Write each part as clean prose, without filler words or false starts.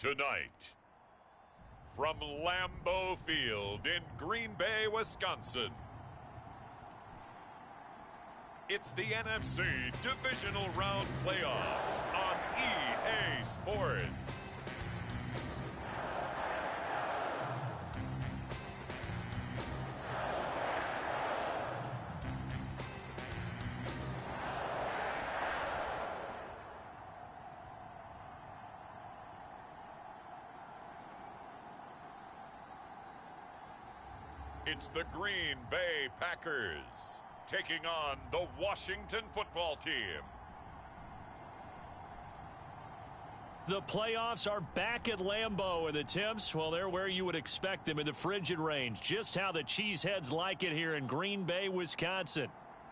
Tonight, from Lambeau Field in Green Bay, Wisconsin, it's the NFC Divisional Round Playoffs on EA Sports. It's the Green Bay Packers taking on the Washington football team. The playoffs are back at Lambeau, and the temps, well, they're where you would expect them in the frigid range. Just how the Cheeseheads like it here in Green Bay, Wisconsin.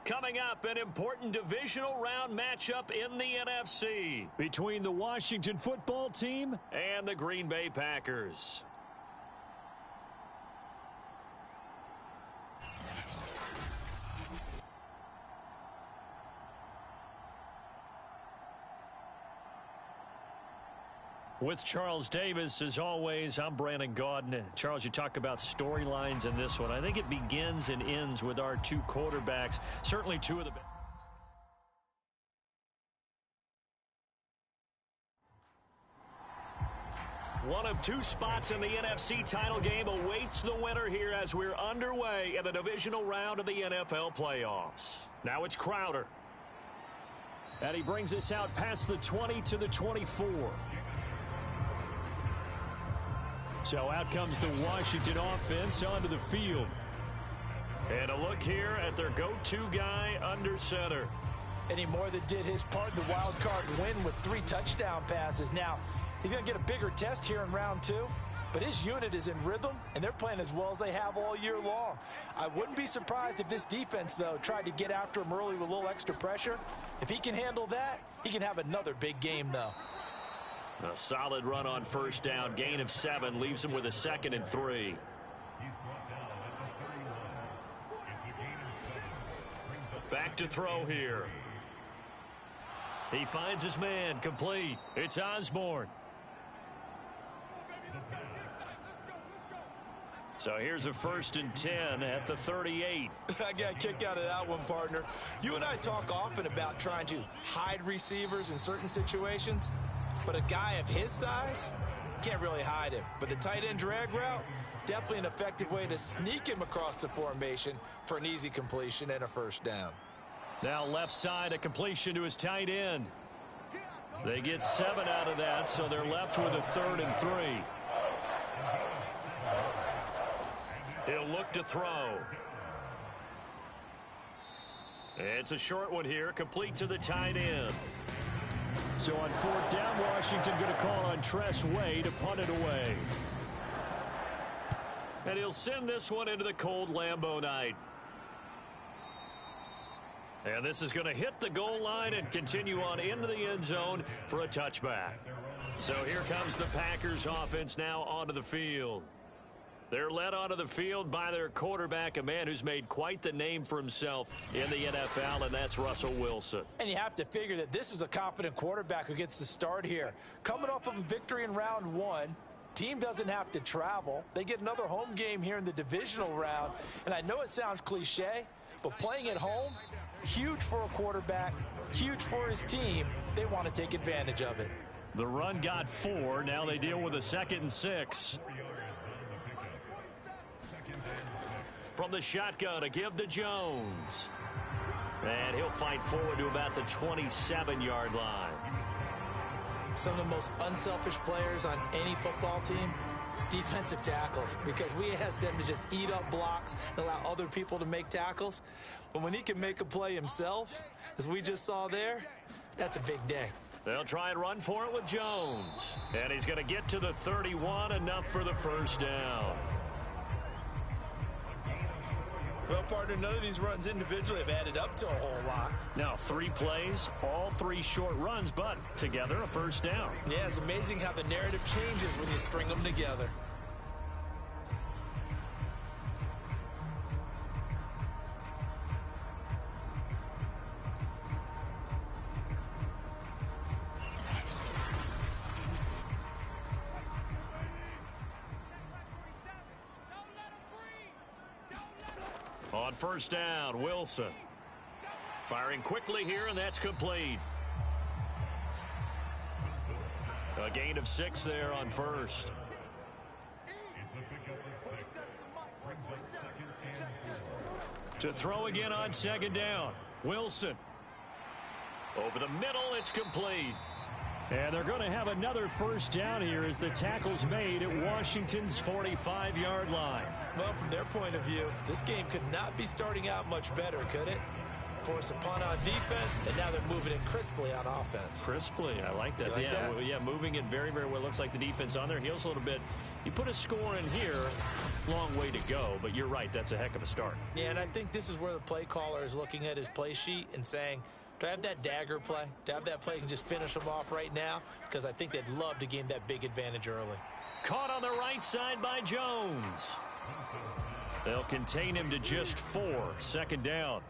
Coming up, an important divisional round matchup in the NFC between the Washington football team and the Green Bay Packers. With Charles Davis, as always, I'm Brandon Gaudin. Charles, you talk about storylines in this one. I think it begins and ends with our two quarterbacks. Certainly two of the best. One of two spots in the NFC title game awaits the winner here as we're underway in the divisional round of the NFL playoffs. Now it's Crowder. And he brings us out past the 20 to the 24. So out comes the Washington offense onto the field. And a look here at their go-to guy under center. And he more than did his part in the wild card win with 3 touchdown passes. Now, he's going to get a bigger test here in round 2. But his unit is in rhythm, and they're playing as well as they have all year long. I wouldn't be surprised if this defense, though, tried to get after him early with a little extra pressure. If he can handle that, he can have another big game, though. A solid run on first down. Gain of 7 leaves him with a 2nd and 3. Back to throw here. He finds his man. Complete. It's Osborne. So here's a 1st and 10 at the 38. I got a kick out of that one, partner. You and I talk often about trying to hide receivers in certain situations. But a guy of his size, can't really hide him. But the tight end drag route, definitely an effective way to sneak him across the formation for an easy completion and a 1st down. Now left side, a completion to his tight end. They get 7 out of that, so they're left with a 3rd and 3. He'll look to throw. It's a short one here, complete to the tight end. So on 4th down, Washington going to call on Tress Way to punt it away. And he'll send this one into the cold Lambeau night. And this is going to hit the goal line and continue on into the end zone for a touchback. So here comes the Packers offense now onto the field. They're led onto the field by their quarterback, a man who's made quite the name for himself in the NFL, and that's Russell Wilson. And you have to figure that this is a confident quarterback who gets the start here. Coming off of a victory in round 1, team doesn't have to travel. They get another home game here in the divisional round. And I know it sounds cliche, but playing at home, huge for a quarterback, huge for his team. They want to take advantage of it. The run got 4. Now they deal with a 2nd and 6. From the shotgun, a give to Jones. And he'll fight forward to about the 27-yard line. Some of the most unselfish players on any football team, defensive tackles, because we ask them to just eat up blocks and allow other people to make tackles. But when he can make a play himself, as we just saw there, that's a big day. They'll try and run for it with Jones. And he's going to get to the 31, enough for the 1st down. Well, partner, none of these runs individually have added up to a whole lot. Now 3 plays, all 3 short runs, but together a 1st down. Yeah, it's amazing how the narrative changes when you string them together. On first down, Wilson. Firing quickly here, and that's complete. A gain of 6 there on first. To throw again on second down. Wilson. Over the middle, it's complete. And they're going to have another first down here as the tackle's made at Washington's 45-yard line. Well, from their point of view, this game could not be starting out much better, could it? Force a punt on defense, and now they're moving it crisply on offense. Crisply, I like that. You like that? Well, yeah, moving it very, very well. Looks like the defense on their heels a little bit. You put a score in here, long way to go, but you're right, that's a heck of a start. Yeah, and I think this is where the play caller is looking at his play sheet and saying, do I have that dagger play? Do I have that play and just finish them off right now? Because I think they'd love to gain that big advantage early. Caught on the right side by Jones. They'll contain him to just 4. Second down.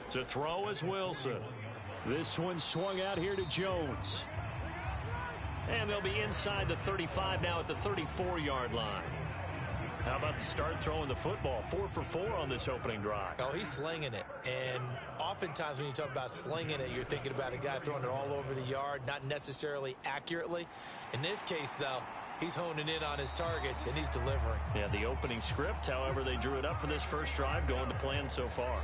To throw is Wilson. This one swung out here to Jones. And they'll be inside the 35 now at the 34-yard line. How about the start throwing the football? 4 for 4 on this opening drive. Oh, he's slinging it. And oftentimes when you talk about slinging it, you're thinking about a guy throwing it all over the yard, not necessarily accurately. In this case, though, he's honing in on his targets, and he's delivering. Yeah, the opening script, however, they drew it up for this first drive, going to plan so far.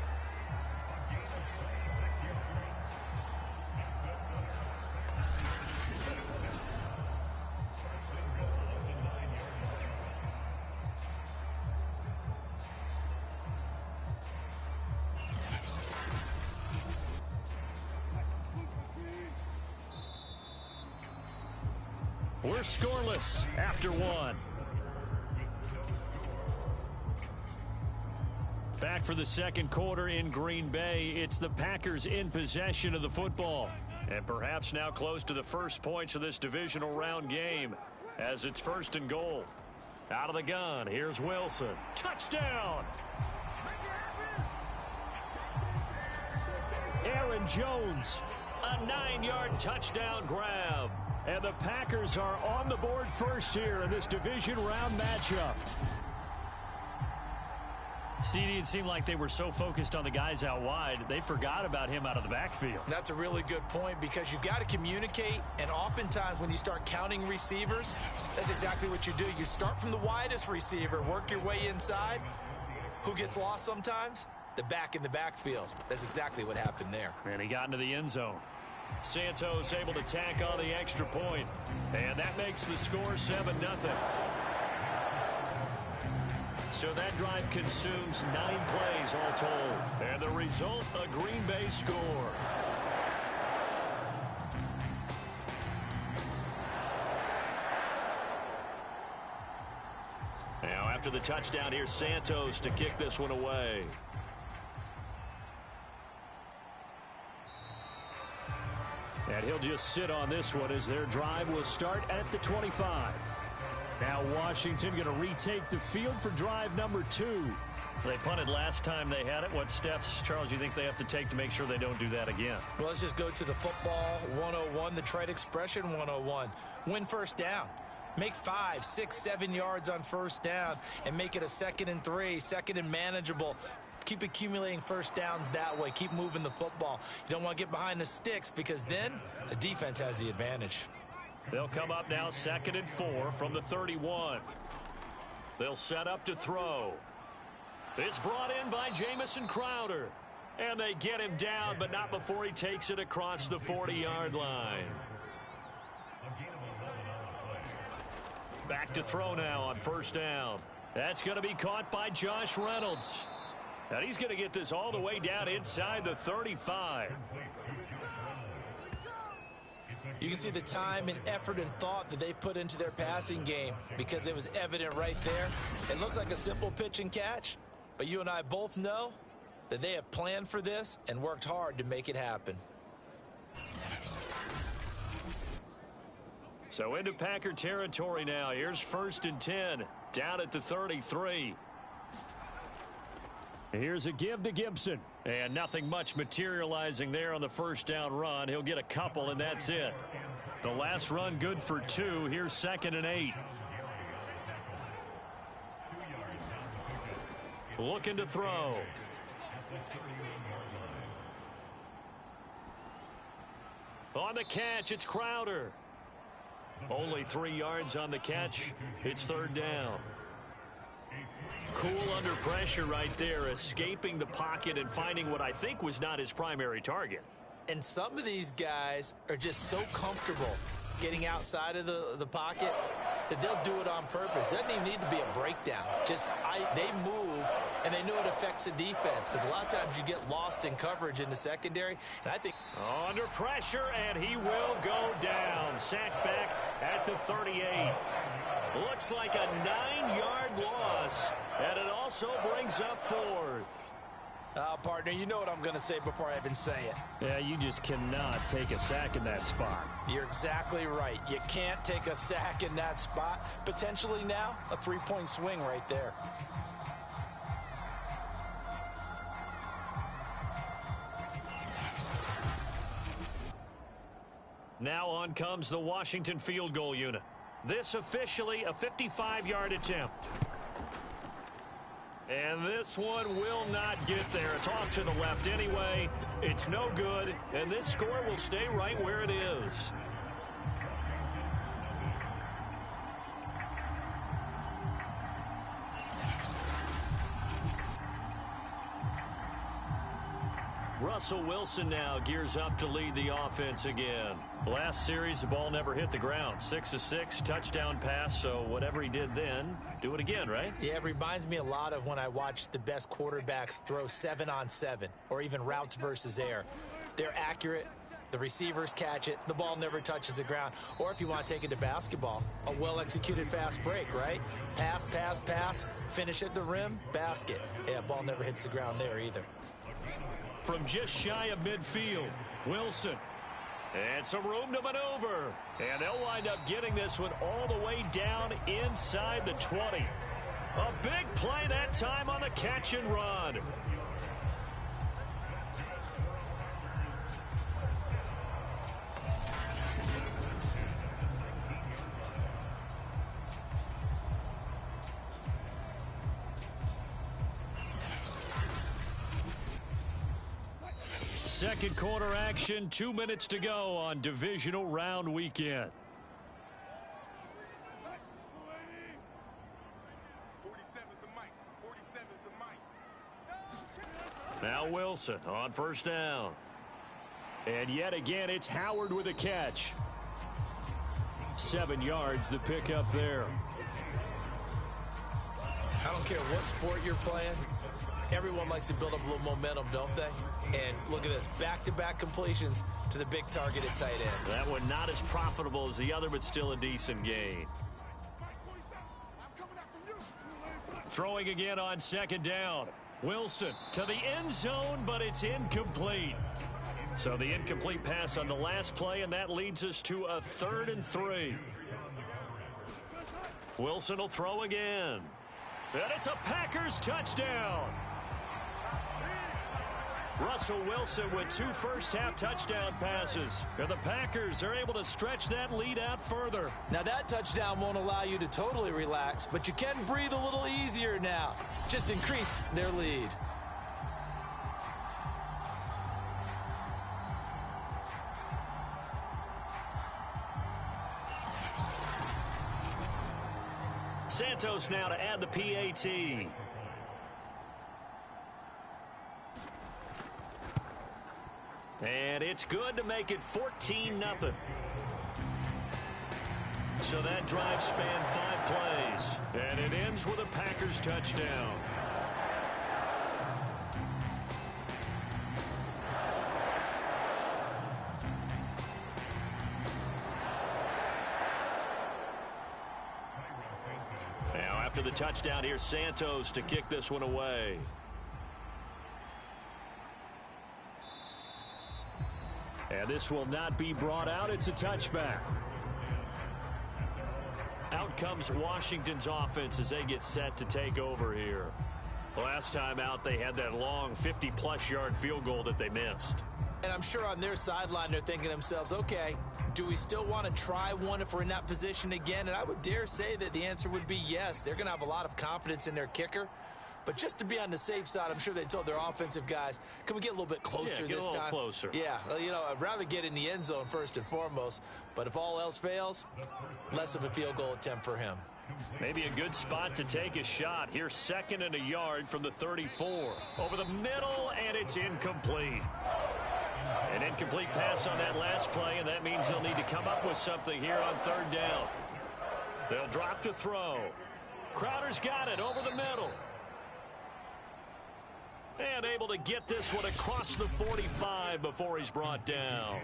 We're scoreless after 1. Back for the second quarter in Green Bay. It's the Packers in possession of the football. And perhaps now close to the first points of this divisional round game as it's first and goal. Out of the gun, here's Wilson. Touchdown! Aaron Jones, a 9-yard touchdown grab. And the Packers are on the board first here in this division round matchup. CD, it seemed like they were so focused on the guys out wide, they forgot about him out of the backfield. That's a really good point because you've got to communicate, and oftentimes when you start counting receivers, that's exactly what you do. You start from the widest receiver, work your way inside. Who gets lost sometimes? The back in the backfield. That's exactly what happened there. And he got into the end zone. Santos able to tack on the extra point. And that makes the score 7-0. So that drive consumes 9 plays all told. And the result, a Green Bay score. Now after the touchdown, here's Santos to kick this one away. And he'll just sit on this one as their drive will start at the 25. Now Washington going to retake the field for drive number 2. They punted last time they had it. What steps, Charles, you think they have to take to make sure they don't do that again? Well, let's just go to the football 101, the trade expression 101. Win first down. Make 5, 6, 7 yards on first down and make it a 2nd and 3, 2nd and manageable. Keep accumulating first downs that way. Keep moving the football. You don't want to get behind the sticks because then the defense has the advantage. They'll come up now 2nd and 4 from the 31. They'll set up to throw. It's brought in by Jamison Crowder. And they get him down, but not before he takes it across the 40-yard line. Back to throw now on first down. That's going to be caught by Josh Reynolds. And he's going to get this all the way down inside the 35. You can see the time and effort and thought that they've put into their passing game because it was evident right there. It looks like a simple pitch and catch, but you and I both know that they have planned for this and worked hard to make it happen. So into Packer territory now. Here's 1st and 10 down at the 33. Here's a give to Gibson. And nothing much materializing there on the first down run. He'll get a couple, and that's it. The last run good for 2. Here's 2nd and 8. looking to throw. On the catch, it's Crowder. Only 3 yards on the catch. It's third down. Cool under pressure right there, escaping the pocket and finding what I think was not his primary target. And some of these guys are just so comfortable getting outside of the pocket that they'll do it on purpose. It doesn't even need to be a breakdown. They move, and they know it affects the defense, because a lot of times you get lost in coverage in the secondary. And I think under pressure, and he will go down. Sacked back at the 38. Looks like a 9-yard loss, and it also brings up fourth. Partner, you know what I'm going to say before I even say it. Yeah, you just cannot take a sack in that spot. You're exactly right. You can't take a sack in that spot. Potentially now, a 3-point swing right there. Now on comes the Washington field goal unit. This officially a 55-yard attempt. And this one will not get there. It's off to the left anyway. It's no good, and this score will stay right where it is. Russell Wilson now gears up to lead the offense again. Last series, the ball never hit the ground. 6 of 6, touchdown pass, so whatever he did then, do it again, right? Yeah, it reminds me a lot of when I watched the best quarterbacks throw 7-on-7 or even routes versus air. They're accurate. The receivers catch it. The ball never touches the ground. Or if you want to take it to basketball, a well-executed fast break, right? Pass, pass, pass, finish at the rim, basket. Yeah, ball never hits the ground there either. From just shy of midfield, Wilson. And some room to maneuver. And they'll wind up getting this one all the way down inside the 20. A big play that time on the catch and run. Second quarter action, 2 minutes to go on divisional round weekend. 47 is the mic. 47 is the mic. Now Wilson on first down. And yet again, it's Howard with a catch. 7 yards, the pickup there. I don't care what sport you're playing. Everyone likes to build up a little momentum, don't they? And look at this, back-to-back completions to the big targeted tight end. That one not as profitable as the other, but still a decent gain. Throwing again on second down. Wilson to the end zone, but it's incomplete. So the incomplete pass on the last play, and that leads us to a 3rd and 3. Wilson will throw again. And it's a Packers touchdown. Russell Wilson with 2 first-half touchdown passes. And the Packers are able to stretch that lead out further. Now that touchdown won't allow you to totally relax, but you can breathe a little easier now. Just increased their lead. Santos now to add the PAT. And it's good to make it 14-0. So that drive spanned 5 plays. And it ends with a Packers touchdown. Now after the touchdown, here's Santos to kick this one away. And this will not be brought out. It's a touchback. Out comes Washington's offense as they get set to take over here. Last time out, they had that long 50-plus yard field goal that they missed. And I'm sure on their sideline, they're thinking to themselves, okay, do we still want to try one if we're in that position again? And I would dare say that the answer would be yes. They're going to have a lot of confidence in their kicker. But just to be on the safe side, I'm sure they told their offensive guys, can we get a little bit closer get this a little time? Closer. Yeah, you know, I'd rather get in the end zone first and foremost. But if all else fails, less of a field goal attempt for him. Maybe a good spot to take a shot. Here's 2nd and a yard from the 34. Over the middle, and it's incomplete. An incomplete pass on that last play, and that means they'll need to come up with something here on 3rd down. They'll drop to throw. Crowder's got it over the middle. And able to get this one across the 45 before he's brought down.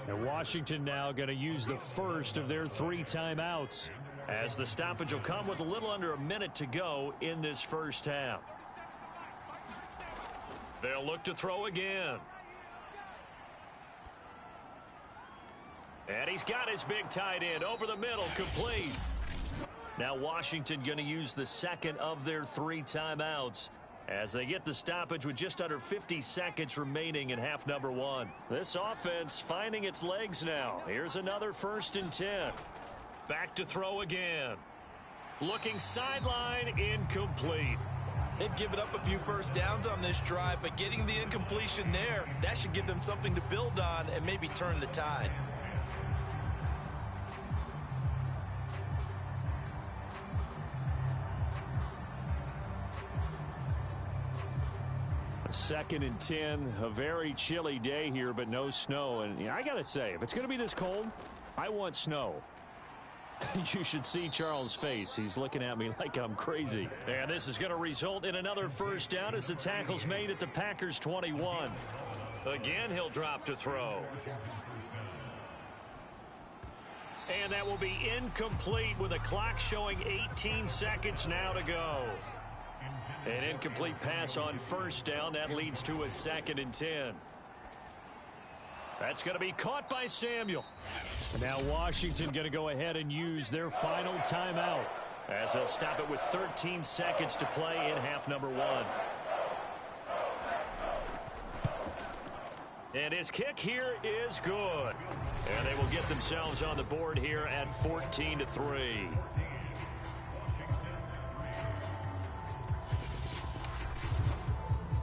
And Washington now going to use the first of their 3 timeouts. As the stoppage will come with a little under a minute to go in this first half. They'll look to throw again. And he's got his big tight end over the middle, complete. Now Washington going to use the 2nd of their 3 timeouts as they get the stoppage with just under 50 seconds remaining in half number 1. This offense finding its legs now. Here's another 1st and 10. Back to throw again. Looking sideline, incomplete. They've given up a few first downs on this drive, but getting the incompletion there, that should give them something to build on and maybe turn the tide. A 2nd and 10, a very chilly day here, but no snow. And I got to say, if it's going to be this cold, I want snow. You should see Charles' face. He's looking at me like I'm crazy. And this is going to result in another 1st down as the tackle's made at the Packers' 21. Again, he'll drop to throw. And that will be incomplete with a clock showing 18 seconds now to go. An incomplete pass on 1st down. That leads to a 2nd and 10. That's going to be caught by Samuel. And now Washington going to go ahead and use their final timeout. As they'll stop it with 13 seconds to play in half number 1. And his kick here is good. And they will get themselves on the board here at 14-3.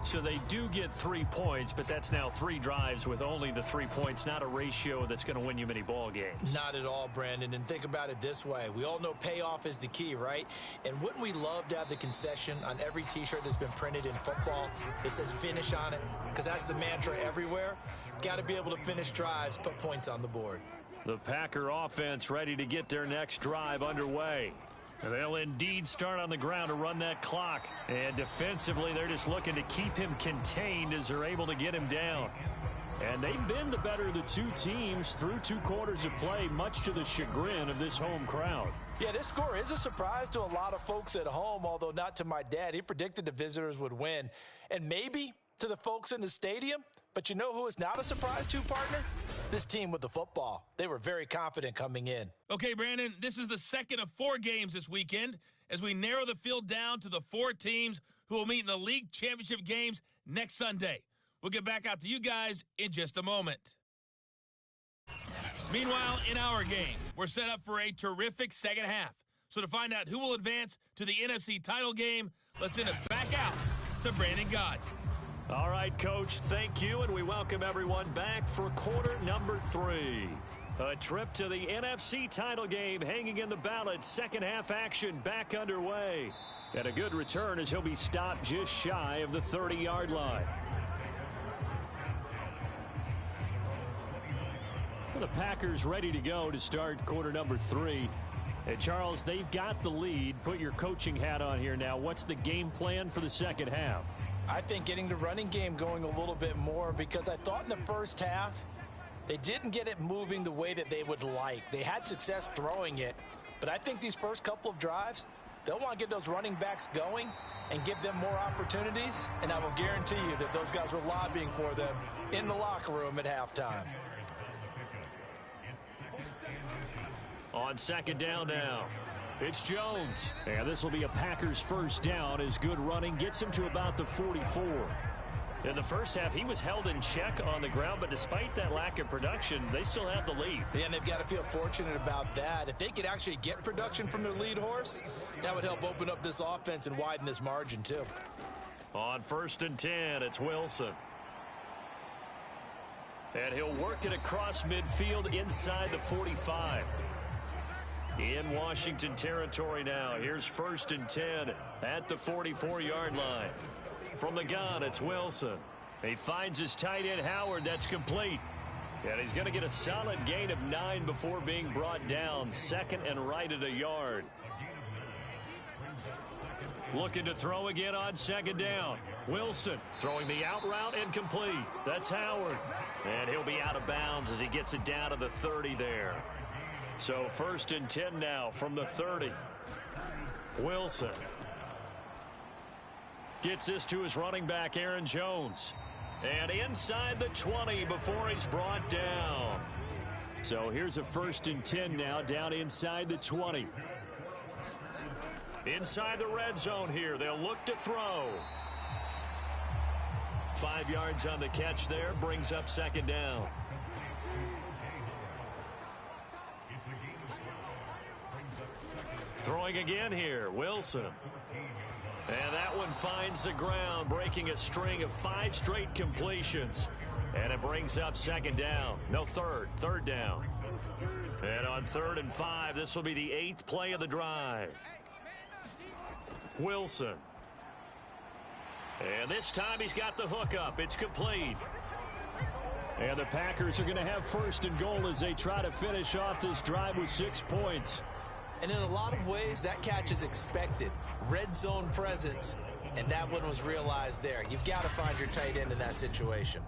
So they do get 3 points, but that's now 3 drives with only the 3 points, not a ratio that's going to win you many ball games. Not at all, Brandon. And think about it this way. We all know payoff is the key, right? And wouldn't we love to have the concession on every T-shirt that's been printed in football that says finish on it? Because that's the mantra everywhere. Got to be able to finish drives, put points on the board. The Packer offense ready to get their next drive underway. They'll indeed start on the ground to run that clock. And defensively, they're just looking to keep him contained as they're able to get him down. And they've been the better of the 2 teams through 2 quarters of play, much to the chagrin of this home crowd. Yeah, this score is a surprise to a lot of folks at home, although not to my dad. He predicted the visitors would win. And maybe to the folks in the stadium. But you know who is not a surprise to, partner? This team with the football. They were very confident coming in. Okay, Brandon, this is the 2nd of 4 games this weekend as we narrow the field down to the 4 teams who will meet in the league championship games next Sunday. We'll get back out to you guys in just a moment. Meanwhile, in our game, we're set up for a terrific second half. So to find out who will advance to the NFC title game, let's send it back out to Brandon Gott. All right, Coach, thank you, and we welcome everyone back for quarter number 3. A trip to the NFC title game hanging in the balance. Second half action back underway. And a good return as he'll be stopped just shy of the 30-yard line. Well, the Packers ready to go to start quarter number 3. And Charles, they've got the lead. Put your coaching hat on here now. What's the game plan for the second half? I think getting the running game going a little bit more, because I thought in the first half they didn't get it moving the way that they would like. They had success throwing it, but I think these first couple of drives, they'll want to get those running backs going and give them more opportunities, and I will guarantee you that those guys were lobbying for them in the locker room at halftime. On second down now, it's Jones. And this will be a Packers first down as good running gets him to about the 44. In the first half, he was held in check on the ground, but despite that lack of production, they still have the lead. Yeah, and they've got to feel fortunate about that. If they could actually get production from their lead horse, that would help open up this offense and widen this margin too. On 1st and 10, it's Wilson. And he'll work it across midfield inside the 45. In Washington territory now. Here's 1st and 10 at the 44-yard line. From the gun, it's Wilson. He finds his tight end, Howard. That's complete. And he's going to get a solid gain of 9 before being brought down. 2nd and right at a yard. Looking to throw again on 2nd down. Wilson throwing the out route and complete. That's Howard. And he'll be out of bounds as he gets it down to the 30 there. So 1st and 10 now from the 30. Wilson gets this to his running back, Aaron Jones. And inside the 20 before he's brought down. So here's a 1st and 10 now down inside the 20. Inside the red zone here. They'll look to throw. 5 yards on the catch there. Brings up 2nd down. Throwing again here. Wilson. And that one finds the ground, breaking a string of 5 straight completions. And it brings up 2nd down. No, third down. And on 3rd and 5, this will be the 8th play of the drive. Wilson. And this time he's got the hook up. It's complete. And the Packers are going to have 1st and goal as they try to finish off this drive with 6 points. And in a lot of ways, that catch is expected. Red zone presence, and that one was realized there. You've got to find your tight end in that situation.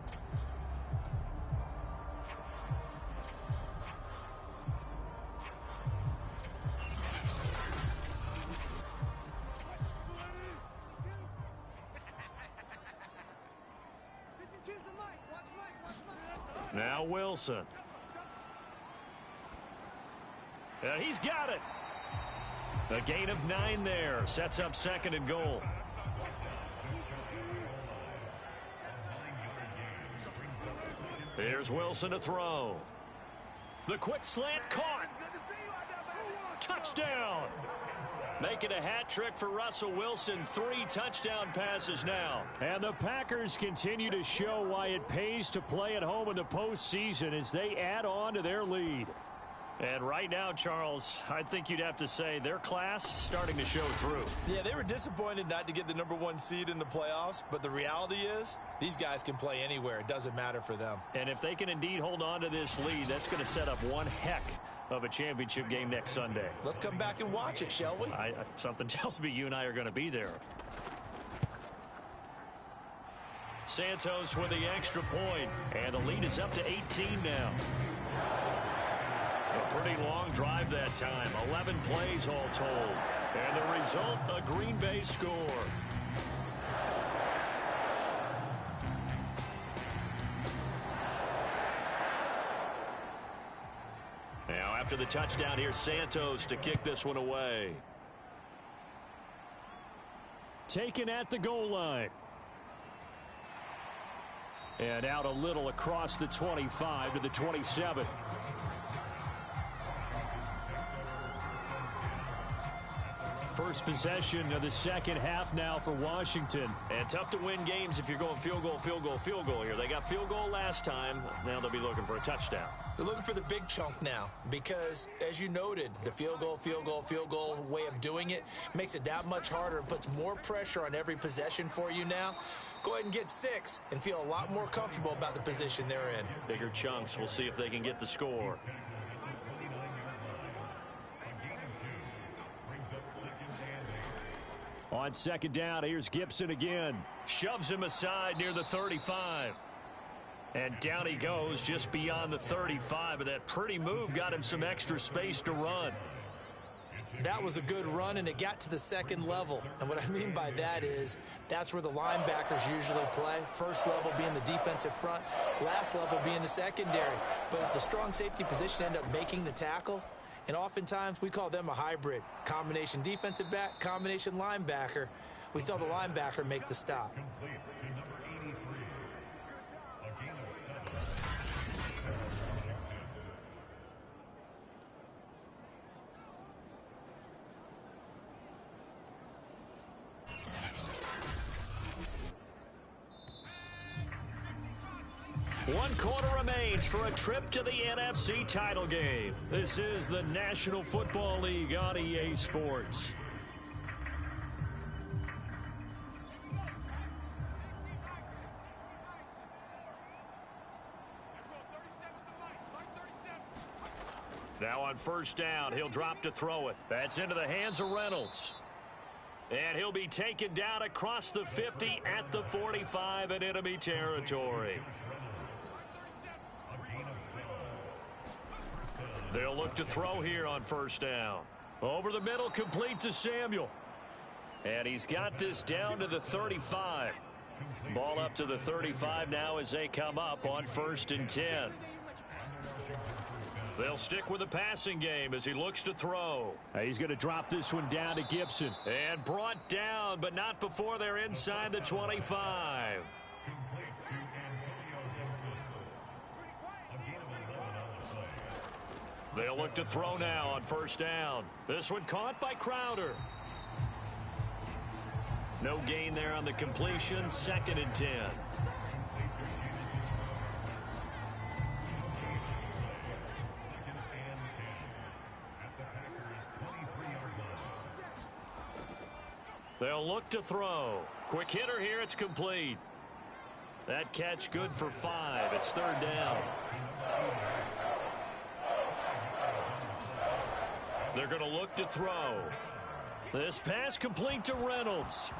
Now Wilson. And he's got it. A gain of 9 there. Sets up 2nd and goal. Here's Wilson to throw. The quick slant caught. Touchdown. Making a hat trick for Russell Wilson. 3 touchdown passes now. And the Packers continue to show why it pays to play at home in the postseason as they add on to their lead. And right now, Charles, I think you'd have to say their class starting to show through. Yeah, they were disappointed not to get the #1 seed in the playoffs, but the reality is these guys can play anywhere. It doesn't matter for them. And if they can indeed hold on to this lead, that's going to set up one heck of a championship game next Sunday. Let's come back and watch it, shall we? Something tells me you and I are going to be there. Santos with the extra point, and the lead is up to 18 now. A pretty long drive that time. 11 plays all told. And the result, a Green Bay score. Now after the touchdown, here's Santos to kick this one away. Taken at the goal line. And out a little across the 25 to the 27. First possession of the second half now for Washington. And tough to win games if you're going field goal, field goal, field goal here. They got field goal last time. Now they'll be looking for a touchdown. They're looking for the big chunk now because, as you noted, the field goal, field goal, field goal way of doing it makes it that much harder and puts more pressure on every possession for you now. Go ahead and get 6 and feel a lot more comfortable about the position they're in. Bigger chunks. We'll see if they can get the score. On second down, here's Gibson again. Shoves him aside near the 35. And down he goes just beyond the 35. But that pretty move got him some extra space to run. That was a good run, and it got to the second level. And what I mean by that is that's where the linebackers usually play. First level being the defensive front, last level being the secondary. But the strong safety position ended up making the tackle. And oftentimes we call them a hybrid. Combination defensive back, combination linebacker. We saw the linebacker make the stop. 1 quarter remains for a trip to the NFC title game. This is the National Football League on EA Sports. Now on first down, he'll drop to throw it. That's into the hands of Reynolds. And he'll be taken down across the 50 at the 45 in enemy territory. They'll look to throw here on first down. Over the middle, complete to Samuel. And he's got this down to the 35. Ball up to the 35 now as they come up on 1st and 10. They'll stick with the passing game as he looks to throw. He's going to drop this one down to Gibson. And brought down, but not before they're inside the 25. They'll look to throw now on first down. This one caught by Crowder. No gain there on the completion. 2nd and 10. They'll look to throw. Quick hitter here. It's complete. That catch good for 5. It's 3rd down. They're going to look to throw. This pass complete to Reynolds.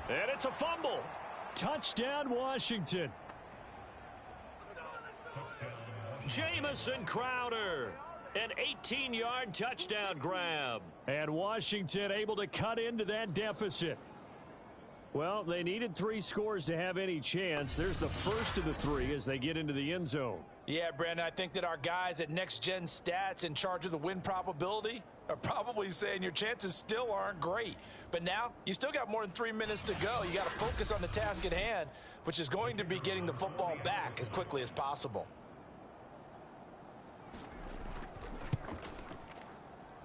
And it's a fumble. Touchdown, Washington. Jamison Crowder. An 18-yard touchdown grab. And Washington able to cut into that deficit. Well, they needed 3 scores to have any chance. There's the first of the 3 as they get into the end zone. Yeah, Brandon, I think that our guys at Next Gen Stats in charge of the win probability are probably saying your chances still aren't great. But now, you still got more than 3 minutes to go. You got to focus on the task at hand, which is going to be getting the football back as quickly as possible.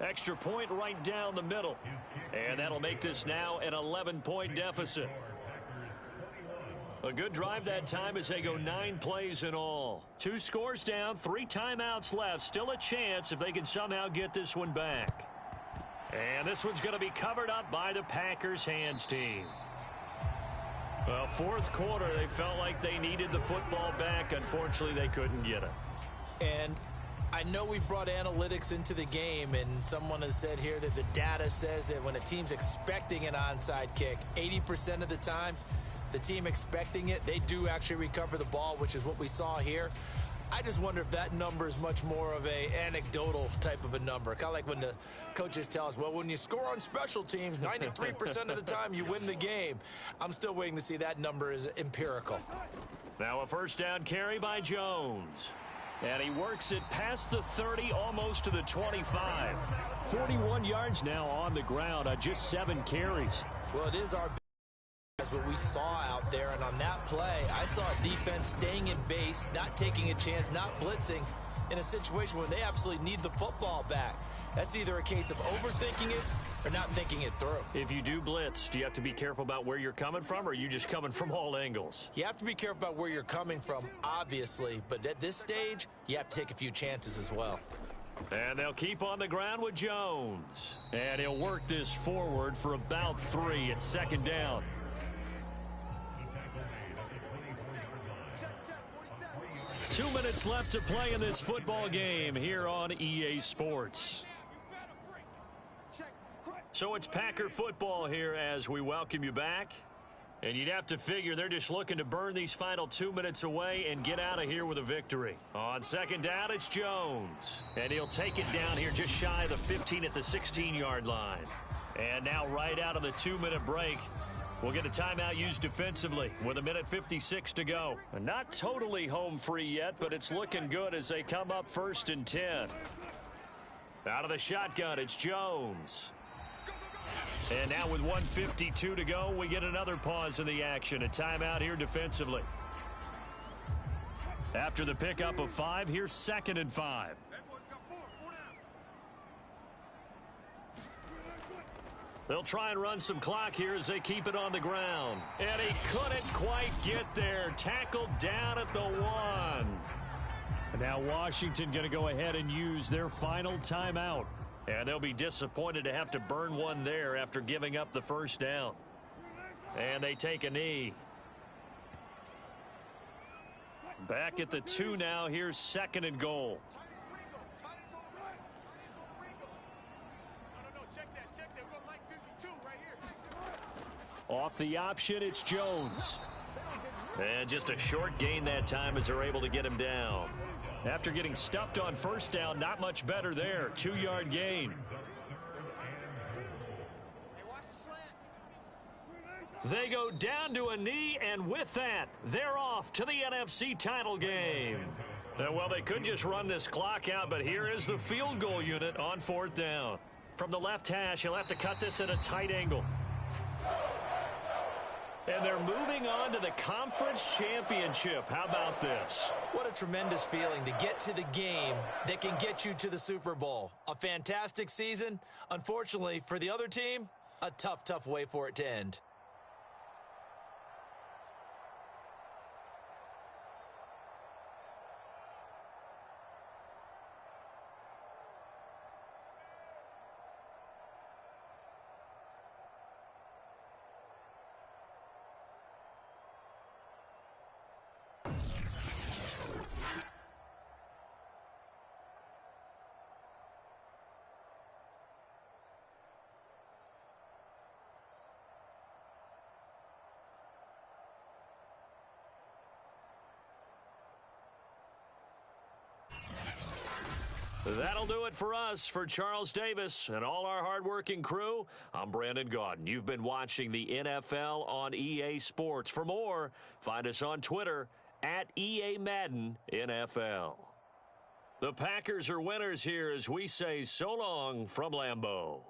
Extra point right down the middle. And that'll make this now an 11-point deficit. A good drive that time as they go 9 plays in all. 2 scores down, 3 timeouts left. Still a chance if they can somehow get this one back. And this one's going to be covered up by the Packers hands team. Well, 4th quarter, they felt like they needed the football back. Unfortunately, they couldn't get it. And I know we brought analytics into the game, and someone has said here that the data says that when a team's expecting an onside kick, 80% of the time, the team expecting it, they do actually recover the ball, which is what we saw here. I just wonder if that number is much more of a anecdotal type of a number. Kind of like when the coaches tell us, well, when you score on special teams, 93% of the time you win the game. I'm still waiting to see that number is empirical. Now a first down carry by Jones. And he works it past the 30, almost to the 25. 41 yards now on the ground on just 7 carries. Well, it is our that's what we saw out there, and on that play, I saw a defense staying in base, not taking a chance, not blitzing, in a situation where they absolutely need the football back. That's either a case of overthinking it or not thinking it through. If you do blitz, do you have to be careful about where you're coming from, or are you just coming from all angles? You have to be careful about where you're coming from, obviously, but at this stage, you have to take a few chances as well. And they'll keep on the ground with Jones. And he'll work this forward for about 3 at 2nd down. Two minutes left to play in this football game here on EA Sports. So it's Packer football here as we welcome you back. And you'd have to figure they're just looking to burn these final 2 minutes away and get out of here with a victory. On 2nd down, it's Jones. And he'll take it down here just shy of the 15 at the 16-yard line. And now right out of the 2-minute break, we'll get a timeout used defensively with 1:56 to go. And not totally home free yet, but it's looking good as they come up 1st and 10. Out of the shotgun, it's Jones. And now with 1:52 to go, we get another pause in the action. A timeout here defensively. After the pickup of 5, here's 2nd and 5. They'll try and run some clock here as they keep it on the ground. And he couldn't quite get there. Tackled down at the 1. And now Washington going to go ahead and use their final timeout. And they'll be disappointed to have to burn one there after giving up the first down. And they take a knee. Back at the 2 now. Here's 2nd and goal. Off the option, it's Jones. And just a short gain that time as they're able to get him down. After getting stuffed on first down, not much better there. 2-yard gain. They go down to a knee, and with that, they're off to the NFC title game. Well, they could just run this clock out, but here is the field goal unit on 4th down. From the left hash, he'll have to cut this at a tight angle. And they're moving on to the conference championship. How about this? What a tremendous feeling to get to the game that can get you to the Super Bowl. A fantastic season. Unfortunately, for the other team, a tough, tough way for it to end. That'll do it for us. For Charles Davis and all our hardworking crew, I'm Brandon Gaudin. You've been watching the NFL on EA Sports. For more, find us on Twitter at EA Madden NFL. The Packers are winners here as we say so long from Lambeau.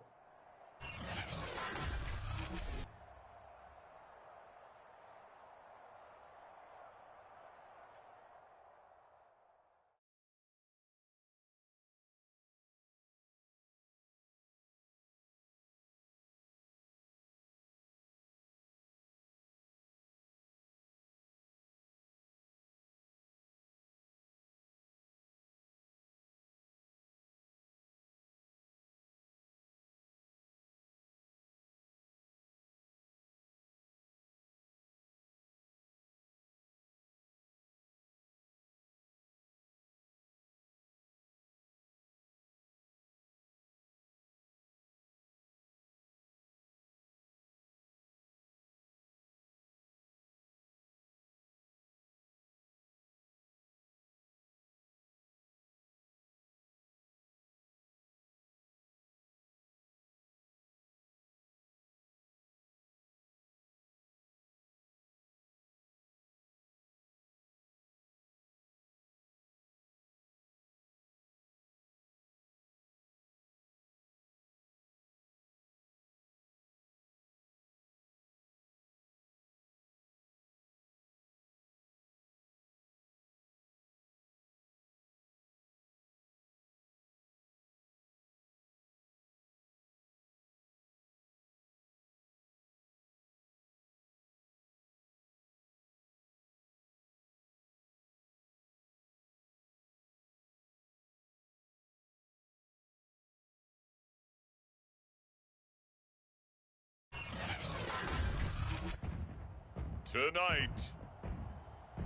Tonight,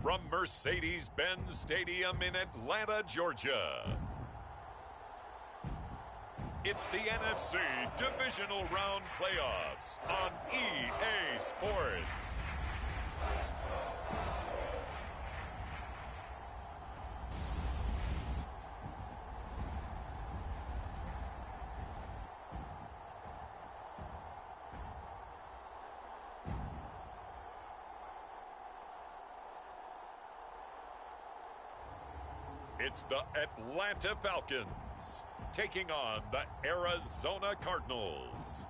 from Mercedes-Benz Stadium in Atlanta, Georgia, it's the NFC Divisional Round Playoffs on EA Sports. It's the Atlanta Falcons taking on the Arizona Cardinals.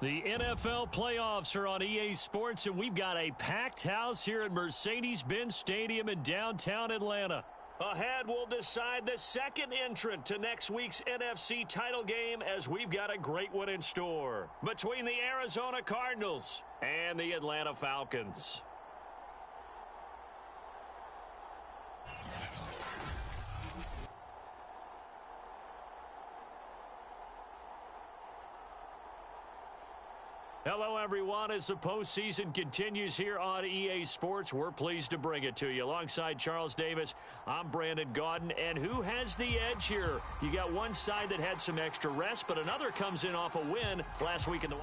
The NFL playoffs are on EA Sports, and we've got a packed house here at Mercedes-Benz Stadium in downtown Atlanta. Ahead, we'll decide the second entrant to next week's NFC title game as we've got a great one in store between the Arizona Cardinals and the Atlanta Falcons. Hello, everyone. As the postseason continues here on EA Sports, we're pleased to bring it to you. Alongside Charles Davis, I'm Brandon Gaudin. And who has the edge here? You got one side that had some extra rest, but another comes in off a win last week in the...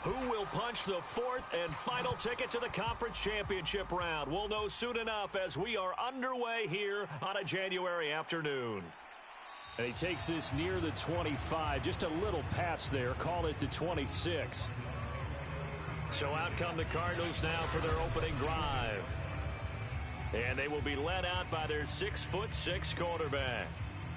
Who will punch the fourth and final ticket to the conference championship round? We'll know soon enough as we are underway here on a January afternoon. And he takes this near the 25, just a little past there. Call it the 26. So out come the Cardinals now for their opening drive. And they will be led out by their 6'6" quarterback.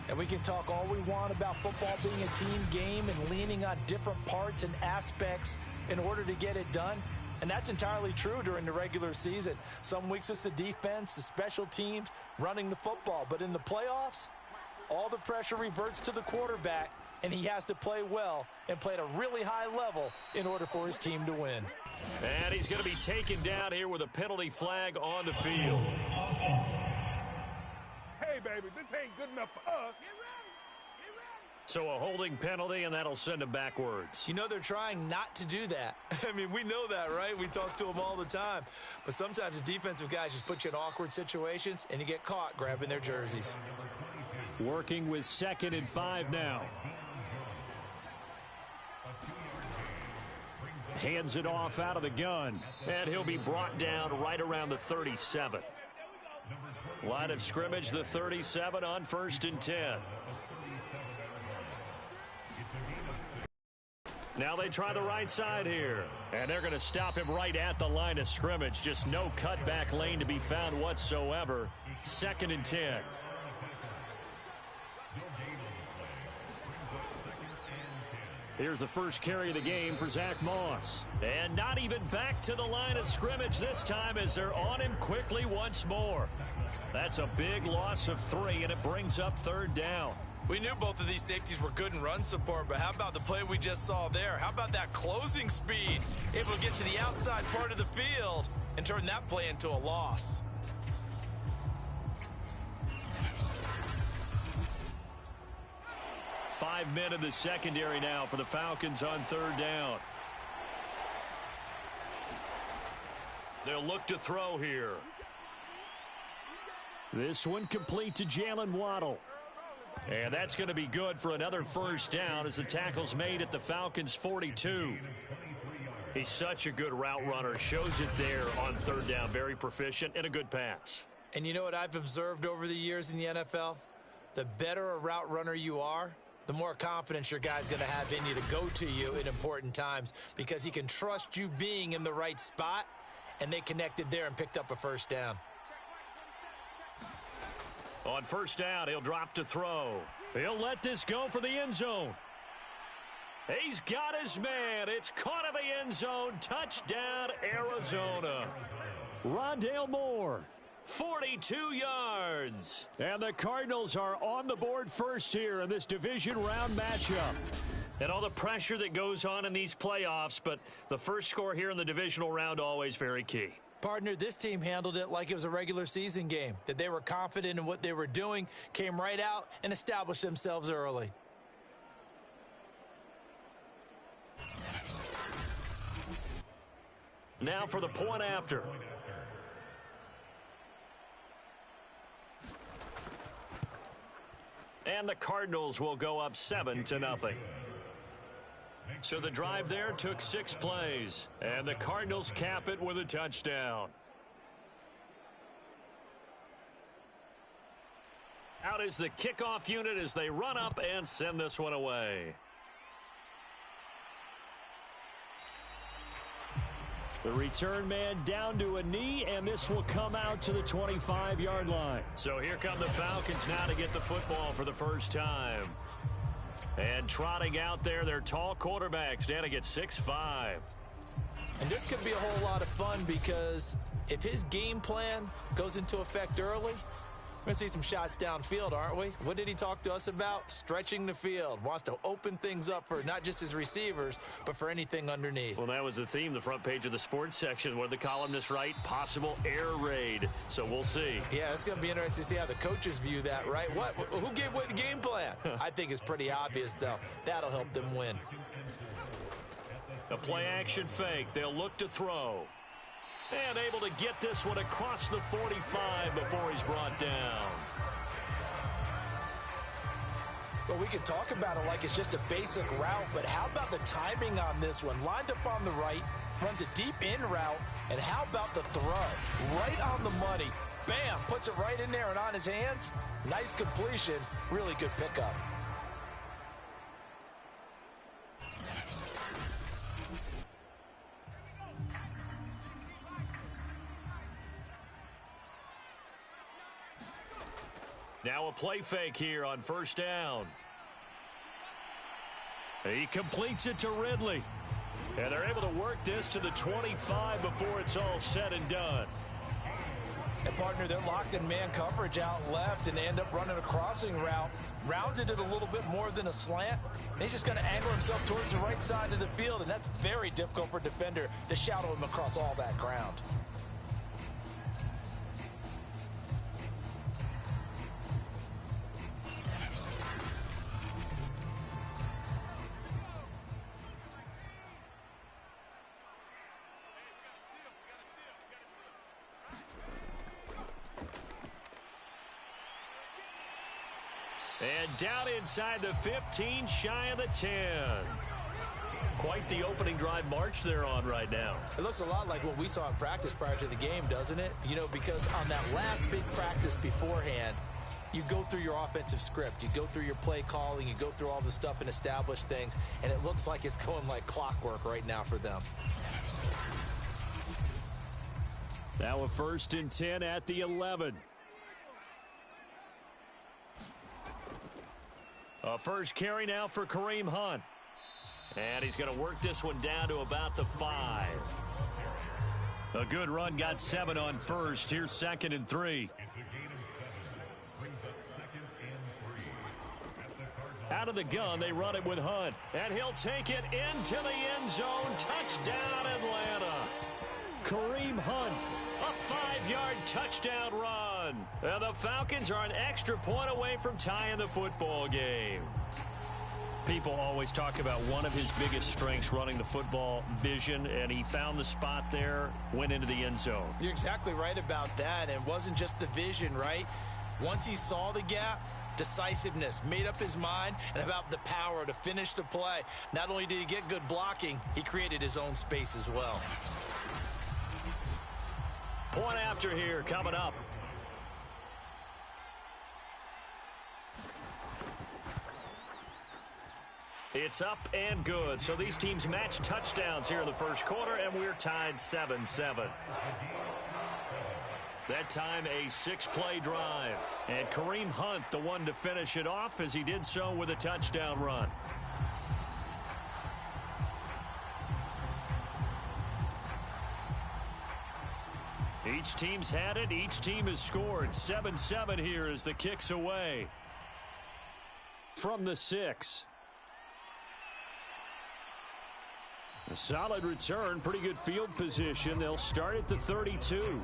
And we can talk all we want about football being a team game and leaning on different parts and aspects in order to get it done. And that's entirely true during the regular season. Some weeks it's the defense, the special teams, running the football. But in the playoffs, all the pressure reverts to the quarterback, and he has to play well and play at a really high level in order for his team to win. And he's going to be taken down here with a penalty flag on the field. Hey, baby, this ain't good enough for us. So a holding penalty, and that'll send him backwards. You know they're trying not to do that. I mean, we know that, right? We talk to them all the time. But sometimes the defensive guys just put you in awkward situations, and you get caught grabbing their jerseys. Working with 2nd and 5 now. Hands it off out of the gun. And he'll be brought down right around the 37. Line of scrimmage, the 37 on 1st and 10. Now they try the right side here. And they're going to stop him right at the line of scrimmage. Just no cutback lane to be found whatsoever. 2nd and 10. Here's the first carry of the game for Zach Moss. And not even back to the line of scrimmage this time as they're on him quickly once more. That's a big loss of 3, and it brings up 3rd down. We knew both of these safeties were good in run support, but how about the play we just saw there? How about that closing speed? Able to get to the outside part of the field and turn that play into a loss. Five men in the secondary now for the Falcons on 3rd down. They'll look to throw here. This one complete to Jalen Waddle. And that's going to be good for another 1st down as the tackle's made at the Falcons' 42. He's such a good route runner. Shows it there on 3rd down. Very proficient and a good pass. And you know what I've observed over the years in the NFL? The better a route runner you are, the more confidence your guy's going to have in you to go to you in important times because he can trust you being in the right spot, and they connected there and picked up a 1st down. On 1st down, he'll drop to throw. He'll let this go for the end zone. He's got his man. It's caught in the end zone. Touchdown, Arizona. Rondale Moore. 42 yards. And the Cardinals are on the board first here in this division round matchup. And all the pressure that goes on in these playoffs, but the first score here in the divisional round always very key. Partner, this team handled it like it was a regular season game, that they were confident in what they were doing, came right out and established themselves early. Now for the point after. And the Cardinals will go up 7-0. So the drive there took 6 plays, and the Cardinals cap it with a touchdown. Out is the kickoff unit as they run up and send this one away. The return man down to a knee, and this will come out to the 25-yard line. So here come the Falcons now to get the football for the first time. And trotting out there, their tall quarterback standing at 6'5". And this could be a whole lot of fun because if his game plan goes into effect early, we're going to see some shots downfield, aren't we? What did he talk to us about? Stretching the field. Wants to open things up for not just his receivers, but for anything underneath. Well, that was the theme, the front page of the sports section. What did the columnists write? Possible air raid. So we'll see. Yeah, it's going to be interesting to see how the coaches view that, right? What? Who gave away the game plan? I think it's pretty obvious, though. That'll help them win. A play-action fake. They'll look to throw. And able to get this one across the 45 before he's brought down. Well, we can talk about it like it's just a basic route, but how about the timing on this one? Lined up on the right, runs a deep in route, and how about the throw? Right on the money. Bam, puts it right in there and on his hands. Nice completion, really good pickup. Now a play fake here on first down. He completes it to Ridley. And they're able to work this to the 25 before it's all said and done. And, partner, they're locked in man coverage out left, and they end up running a crossing route. Rounded it a little bit more than a slant. And he's just going to angle himself towards the right side of the field, and that's very difficult for a defender to shadow him across all that ground. And down inside the 15, shy of the 10. Quite the opening drive march they're on right now. It looks a lot like what we saw in practice prior to the game, doesn't it? You know, because on that last big practice beforehand, you go through your offensive script. You go through your play calling. You go through all the stuff and establish things. And it looks like it's going like clockwork right now for them. Now a 1st and 10 at the 11. A first carry now for Kareem Hunt. And he's going to work this one down to about the 5. A good run, got 7 on first. Here's 2nd and 3. Out of the gun, they run it with Hunt. And he'll take it into the end zone. Touchdown, Atlanta. Kareem Hunt, a 5-yard touchdown run. And the Falcons are an extra point away from tying the football game. People always talk about one of his biggest strengths, running the football, vision, and he found the spot there, went into the end zone. You're exactly right about that. And it wasn't just the vision, right? Once he saw the gap, decisiveness, made up his mind, and about the power to finish the play. Not only did he get good blocking, he created his own space as well. Point after here coming up. It's up and good. So these teams match touchdowns here in the first quarter, and we're tied 7-7. That time a 6-play drive. And Kareem Hunt, the one to finish it off, as he did so with a touchdown run. Each team's had it. Each team has scored. 7-7 here as the kick's away. From the 6. A solid return. Pretty good field position. They'll start at the 32.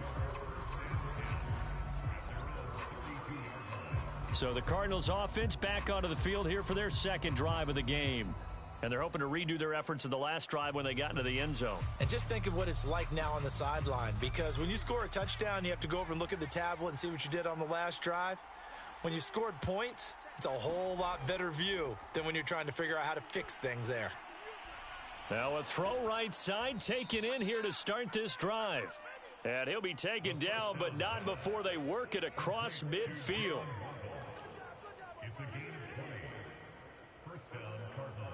So the Cardinals offense back onto the field here for their second drive of the game. And they're hoping to redo their efforts in the last drive when they got into the end zone. And just think of what it's like now on the sideline, because when you score a touchdown, you have to go over and look at the tablet and see what you did on the last drive. When you scored points, it's a whole lot better view than when you're trying to figure out how to fix things there. Now a throw right side taken in here to start this drive. And he'll be taken down, but not before they work it across midfield. It's a game play. First down, Cardinals.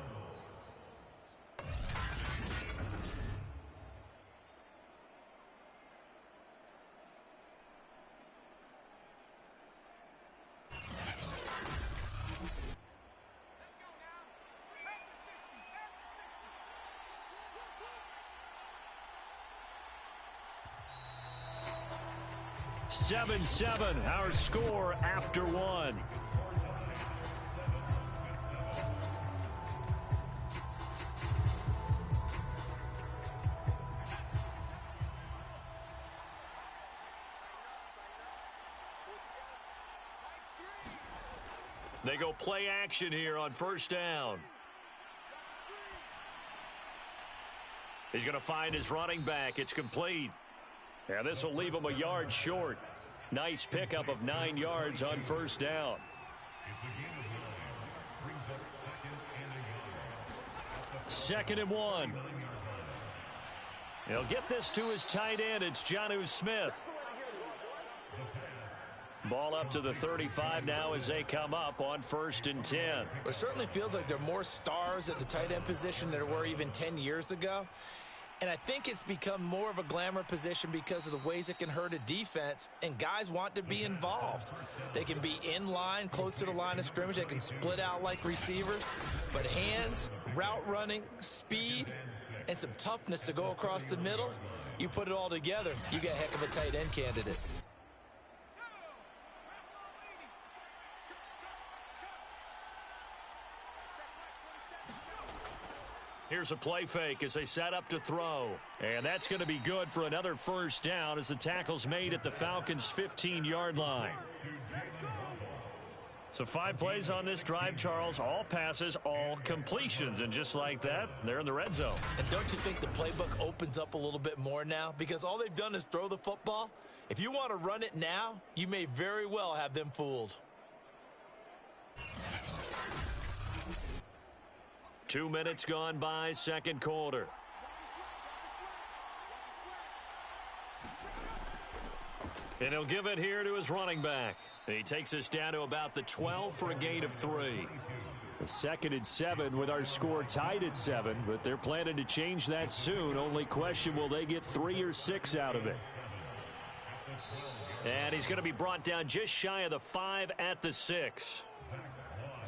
7-7, our score after one. They go play action here on first down. He's going to find his running back. It's complete. And this will leave him a yard short. Nice pickup of 9 yards on first down. Second and 1. He'll get this to his tight end. It's Jonnu Smith. Ball up to the 35 now as they come up on 1st and 10. It certainly feels like there are more stars at the tight end position than there were even 10 years ago. And I think it's become more of a glamour position because of the ways it can hurt a defense, and guys want to be involved. They can be in line, close to the line of scrimmage. They can split out like receivers. But hands, route running, speed, and some toughness to go across the middle, you put it all together, you get a heck of a tight end candidate. Here's a play fake as they set up to throw. And that's going to be good for another first down as the tackle's made at the Falcons' 15-yard line. So 5 plays on this drive, Charles. All passes, all completions. And just like that, they're in the red zone. And don't you think the playbook opens up a little bit more now? Because all they've done is throw the football. If you want to run it now, you may very well have them fooled. 2 minutes gone by, second quarter. And he'll give it here to his running back. He takes us down to about the 12 for a gain of 3. A 2nd and 7 with our score tied at 7, but they're planning to change that soon. Only question, will they get 3 or 6 out of it? And he's going to be brought down just shy of the 5 at the 6.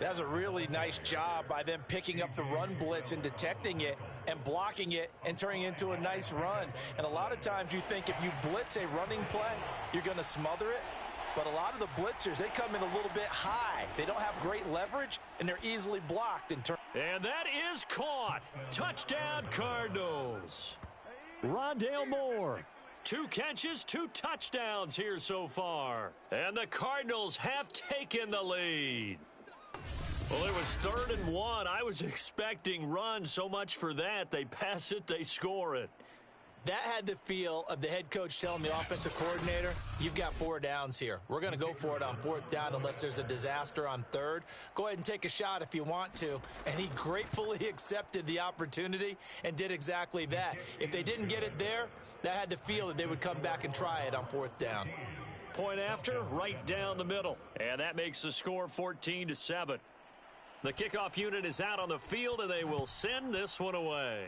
That's a really nice job by them picking up the run blitz and detecting it and blocking it and turning it into a nice run. And a lot of times you think if you blitz a running play, you're going to smother it. But a lot of the blitzers, they come in a little bit high. They don't have great leverage, and they're easily blocked. And that is caught. Touchdown, Cardinals. Rondale Moore. 2 catches, 2 touchdowns here so far. And the Cardinals have taken the lead. Well, it was 3rd and 1. I was expecting runs. So much for that. They pass it, they score it. That had the feel of the head coach telling the offensive coordinator, you've got 4 downs here. We're going to go for it on 4th down unless there's a disaster on 3rd. Go ahead and take a shot if you want to. And he gratefully accepted the opportunity and did exactly that. If they didn't get it there, that had the feel that they would come back and try it on 4th down. Point after, right down the middle. And that makes the score 14-7. The kickoff unit is out on the field, and they will send this one away.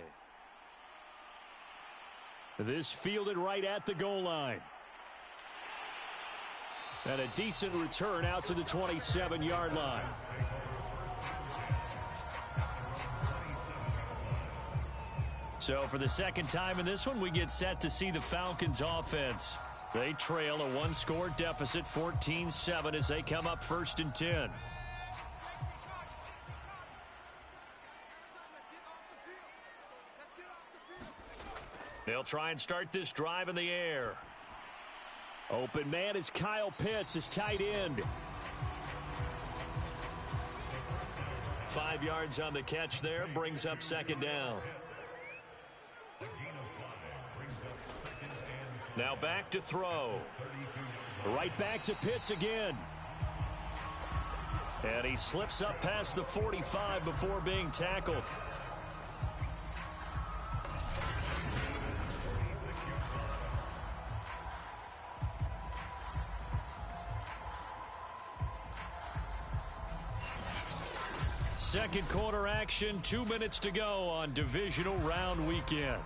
This fielded right at the goal line. And a decent return out to the 27-yard line. So for the second time in this one, we get set to see the Falcons offense. They trail a 1-score deficit, 14-7, as they come up 1st and 10. They'll try and start this drive in the air. Open man is Kyle Pitts, his tight end. 5 yards on the catch there, brings up 2nd down. Now back to throw. Right back to Pitts again. And he slips up past the 45 before being tackled. Second quarter action, 2 minutes to go on Divisional Round Weekend.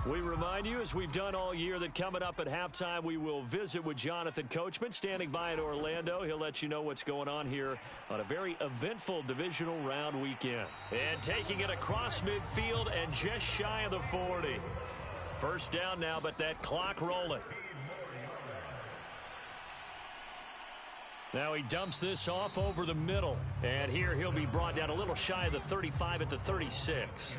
We remind you, as we've done all year, that coming up at halftime, we will visit with Jonathan Coachman, standing by in Orlando. He'll let you know what's going on here on a very eventful Divisional Round Weekend. And taking it across midfield and just shy of the 40. First down now, but that clock rolling. Now he dumps this off over the middle. And here he'll be brought down a little shy of the 35 at the 36.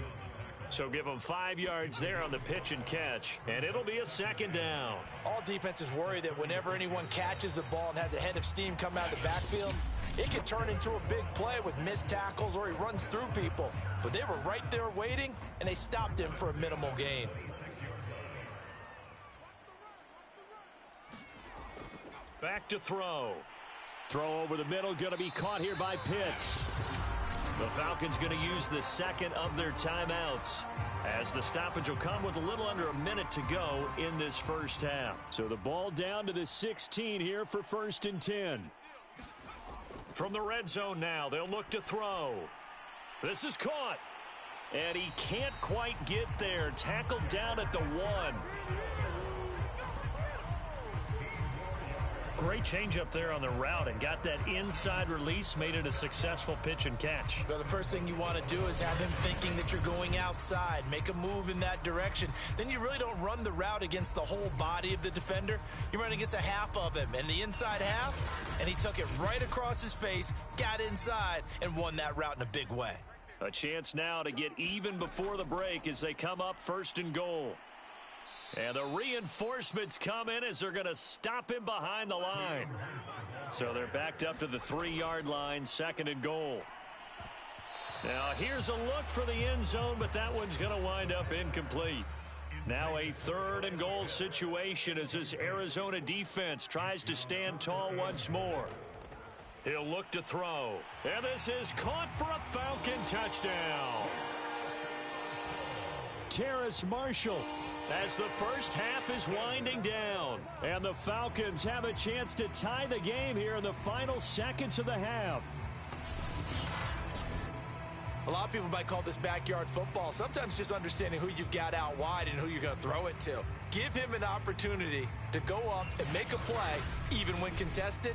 So give him 5 yards there on the pitch and catch. And it'll be a second down. All defenses worry that whenever anyone catches the ball and has a head of steam come out of the backfield, it can turn into a big play with missed tackles or he runs through people. But they were right there waiting, and they stopped him for a minimal gain. Back to throw. Throw over the middle, going to be caught here by Pitts. The Falcons going to use the second of their timeouts, as the stoppage will come with a little under a minute to go in this first half. So the ball down to the 16 here for 1st and 10. From the red zone now, they'll look to throw. This is caught. And he can't quite get there. Tackled down at the 1. Great change up there on the route and got that inside release, made it a successful pitch and catch. Well, the first thing you want to do is have him thinking that you're going outside, make a move in that direction. Then you really don't run the route against the whole body of the defender. You run against a half of him, and the inside half, and he took it right across his face, got inside, and won that route in a big way. A chance now to get even before the break as they come up 1st and goal. And the reinforcements come in as they're going to stop him behind the line. So they're backed up to the 3-yard line, 2nd and goal. Now here's a look for the end zone, but that one's going to wind up incomplete. Now a 3rd and goal situation as this Arizona defense tries to stand tall once more. He'll look to throw. And this is caught for a Falcon touchdown. Terrace Marshall, as the first half is winding down. And the Falcons have a chance to tie the game here in the final seconds of the half. A lot of people might call this backyard football. Sometimes just understanding who you've got out wide and who you're going to throw it to. Give him an opportunity to go up and make a play, even when contested.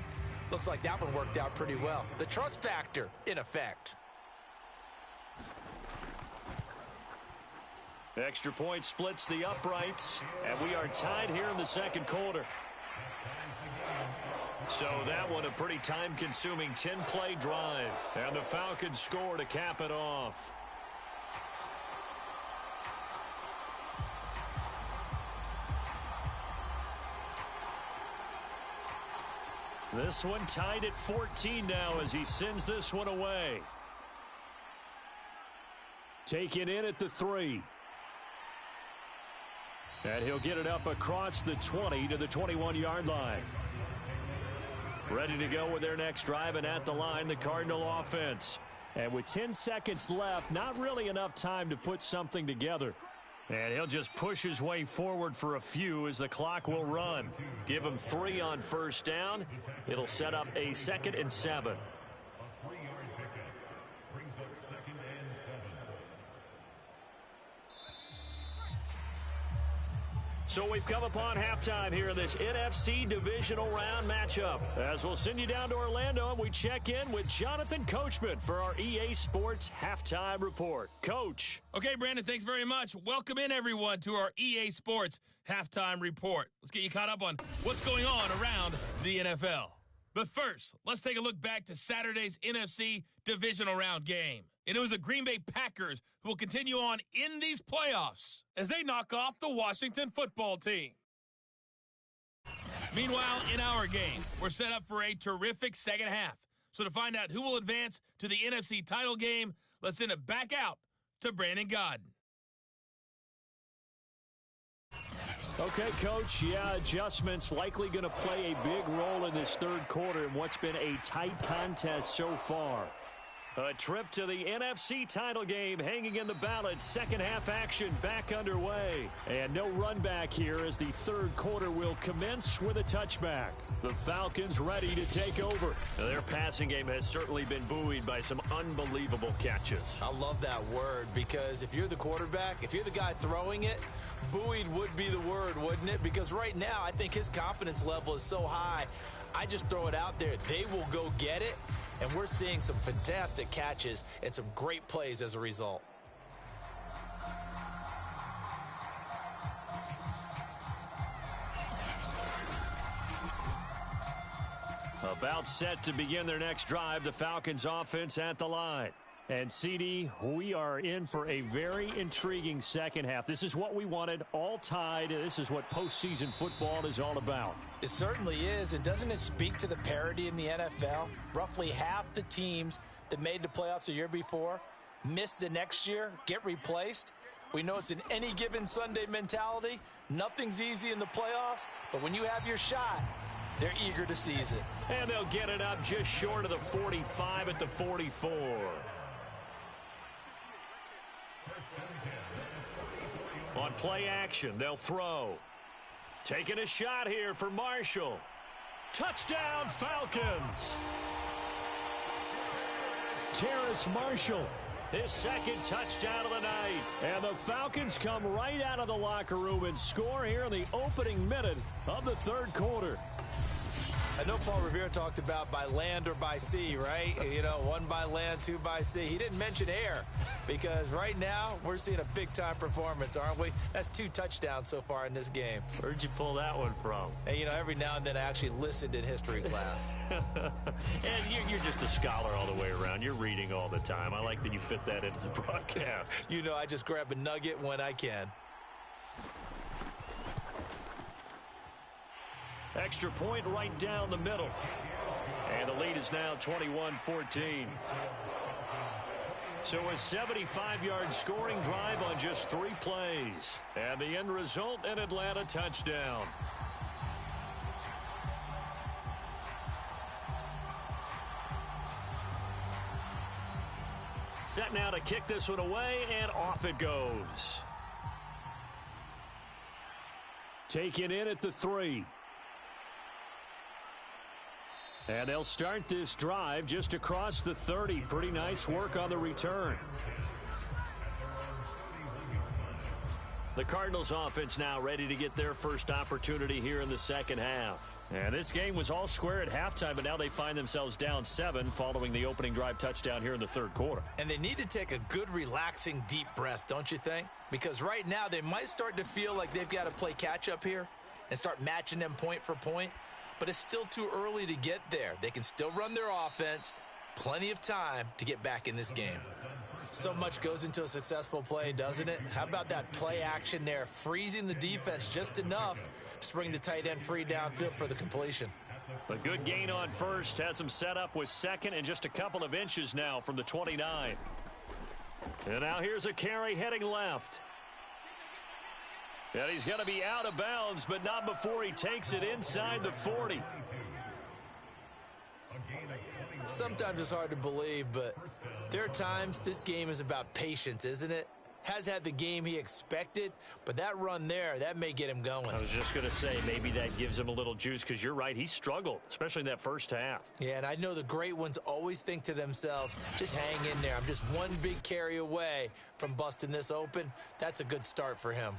Looks like that one worked out pretty well. The trust factor in effect. Extra point splits the uprights, and we are tied here in the 2nd quarter. So that one a pretty time-consuming 10-play drive, and the Falcons score to cap it off. This one tied at 14 now as he sends this one away. Taken in at the 3. And he'll get it up across the 20 to the 21-yard line. Ready to go with their next drive, and at the line, the Cardinal offense. And with 10 seconds left, not really enough time to put something together. And he'll just push his way forward for a few as the clock will run. Give him 3 on 1st down. It'll set up a 2nd and 7. A 3-yard pickup brings up 2nd and 7. So we've come upon halftime here in this NFC Divisional Round matchup. As we'll send you down to Orlando, and we check in with Jonathan Coachman for our EA Sports Halftime Report. Coach. Okay, Brandon, thanks very much. Welcome in, everyone, to our EA Sports Halftime Report. Let's get you caught up on what's going on around the NFL. But first, let's take a look back to Saturday's NFC Divisional Round game. And it was the Green Bay Packers who will continue on in these playoffs as they knock off the Washington football team. Meanwhile, in our game, we're set up for a terrific second half. So to find out who will advance to the NFC title game, let's send it back out to Brandon Godden. Okay, Coach, adjustments likely going to play a big role in this 3rd quarter in what's been a tight contest so far. A trip to the NFC title game hanging in the balance. Second half action back underway. And no run back here as the 3rd quarter will commence with a touchback. The Falcons ready to take over. Now, their passing game has certainly been buoyed by some unbelievable catches. I love that word because if you're the quarterback, if you're the guy throwing it, buoyed would be the word, wouldn't it? Because right now I think his confidence level is so high. I just throw it out there. They will go get it. And we're seeing some fantastic catches and some great plays as a result. About set to begin their next drive, the Falcons offense at the line. And CD, we are in for a very intriguing second half. This is what we wanted, all tied. This is what postseason football is all about. It certainly is, and doesn't it speak to the parity in the NFL? Roughly half the teams that made the playoffs the year before miss the next year, get replaced. We know it's an any given Sunday mentality. Nothing's easy in the playoffs, but when you have your shot, they're eager to seize it. And they'll get it up just short of the 45 at the 44. On play action, they'll throw. Taking a shot here for Marshall. Touchdown, Falcons! Terrace Marshall, his second touchdown of the night. And the Falcons come right out of the locker room and score here in the opening minute of the third quarter. I know Paul Revere talked about by land or by sea, right? You know, one by land, two by sea. He didn't mention air because right now we're seeing a big-time performance, aren't we? That's 2 touchdowns so far in this game. Where'd you pull that one from? And, you know, every now and then I actually listened in history class. And you're just a scholar all the way around. You're reading all the time. I like that you fit that into the broadcast. You know, I just grab a nugget when I can. Extra point right down the middle. And the lead is now 21-14. So a 75-yard scoring drive on just 3 plays. And the end result, an Atlanta touchdown. Set now to kick this one away, and off it goes. Taken in at the 3. And they'll start this drive just across the 30. Pretty nice work on the return. The Cardinals offense now ready to get their first opportunity here in the second half. And this game was all square at halftime, but now they find themselves down 7 following the opening drive touchdown here in the third quarter. And they need to take a good, relaxing, deep breath, don't you think? Because right now they might start to feel like they've got to play catch-up here and start matching them point for point. But it's still too early to get there. They can still run their offense. Plenty of time to get back in this game. So much goes into a successful play, doesn't it? How about that play action there, freezing the defense just enough to bring the tight end free downfield for the completion. A good gain on first has him set up with second and just a couple of inches now from the 29. And now here's a carry heading left. And he's going to be out of bounds, but not before he takes it inside the 40. Sometimes it's hard to believe, but there are times this game is about patience, isn't it? Has had the game he expected, but that run there, that may get him going. I was just going to say, maybe that gives him a little juice, because you're right, he struggled, especially in that first half. Yeah, and I know the great ones always think to themselves, just hang in there. I'm just one big carry away from busting this open. That's a good start for him.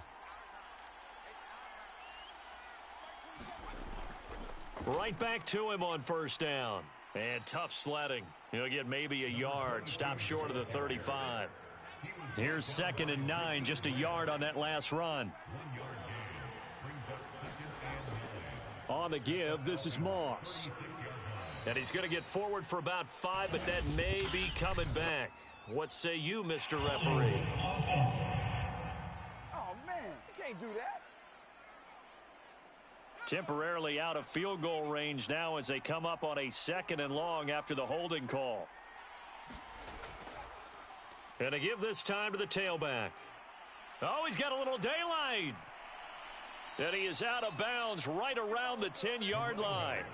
Right back to him on first down. And tough sledding. He'll get maybe a yard. Stop short of the 35. Here's 2nd and 9. Just a yard on that last run. On the give, this is Moss. And he's going to get forward for about 5, but that may be coming back. What say you, Mr. Referee? Oh, man, you can't do that. Temporarily out of field goal range now as they come up on a 2nd and long after the holding call. And to give this time to the tailback. Oh, he's got a little daylight. And he is out of bounds right around the 10-yard line.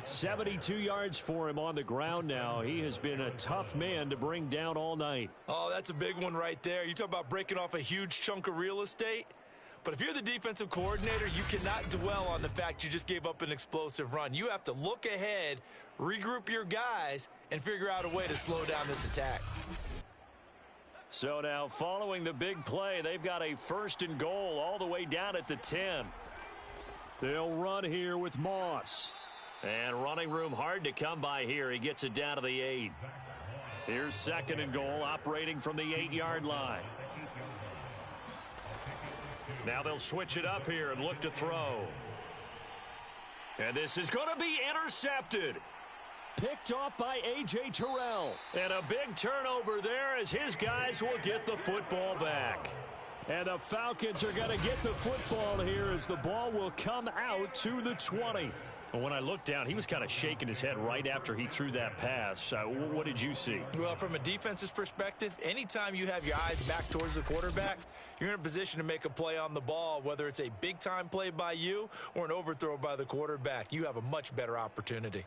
72 yards for him on the ground now. He has been a tough man to bring down all night. Oh, that's a big one right there. You talk about breaking off a huge chunk of real estate. But if you're the defensive coordinator, you cannot dwell on the fact you just gave up an explosive run. You have to look ahead, regroup your guys, and figure out a way to slow down this attack. So now following the big play, they've got a 1st and goal all the way down at the 10. They'll run here with Moss. And running room hard to come by here. He gets it down to the 8. Here's 2nd and goal operating from the 8-yard line. Now they'll switch it up here and look to throw. And this is going to be intercepted. Picked off by A.J. Terrell. And a big turnover there as his guys will get the football back. And the Falcons are going to get the football here as the ball will come out to the 20. Well, when I looked down, he was kind of shaking his head right after he threw that pass. What did you see? Well, from a defense's perspective, anytime you have your eyes back towards the quarterback, you're in a position to make a play on the ball, whether it's a big-time play by you or an overthrow by the quarterback. You have a much better opportunity.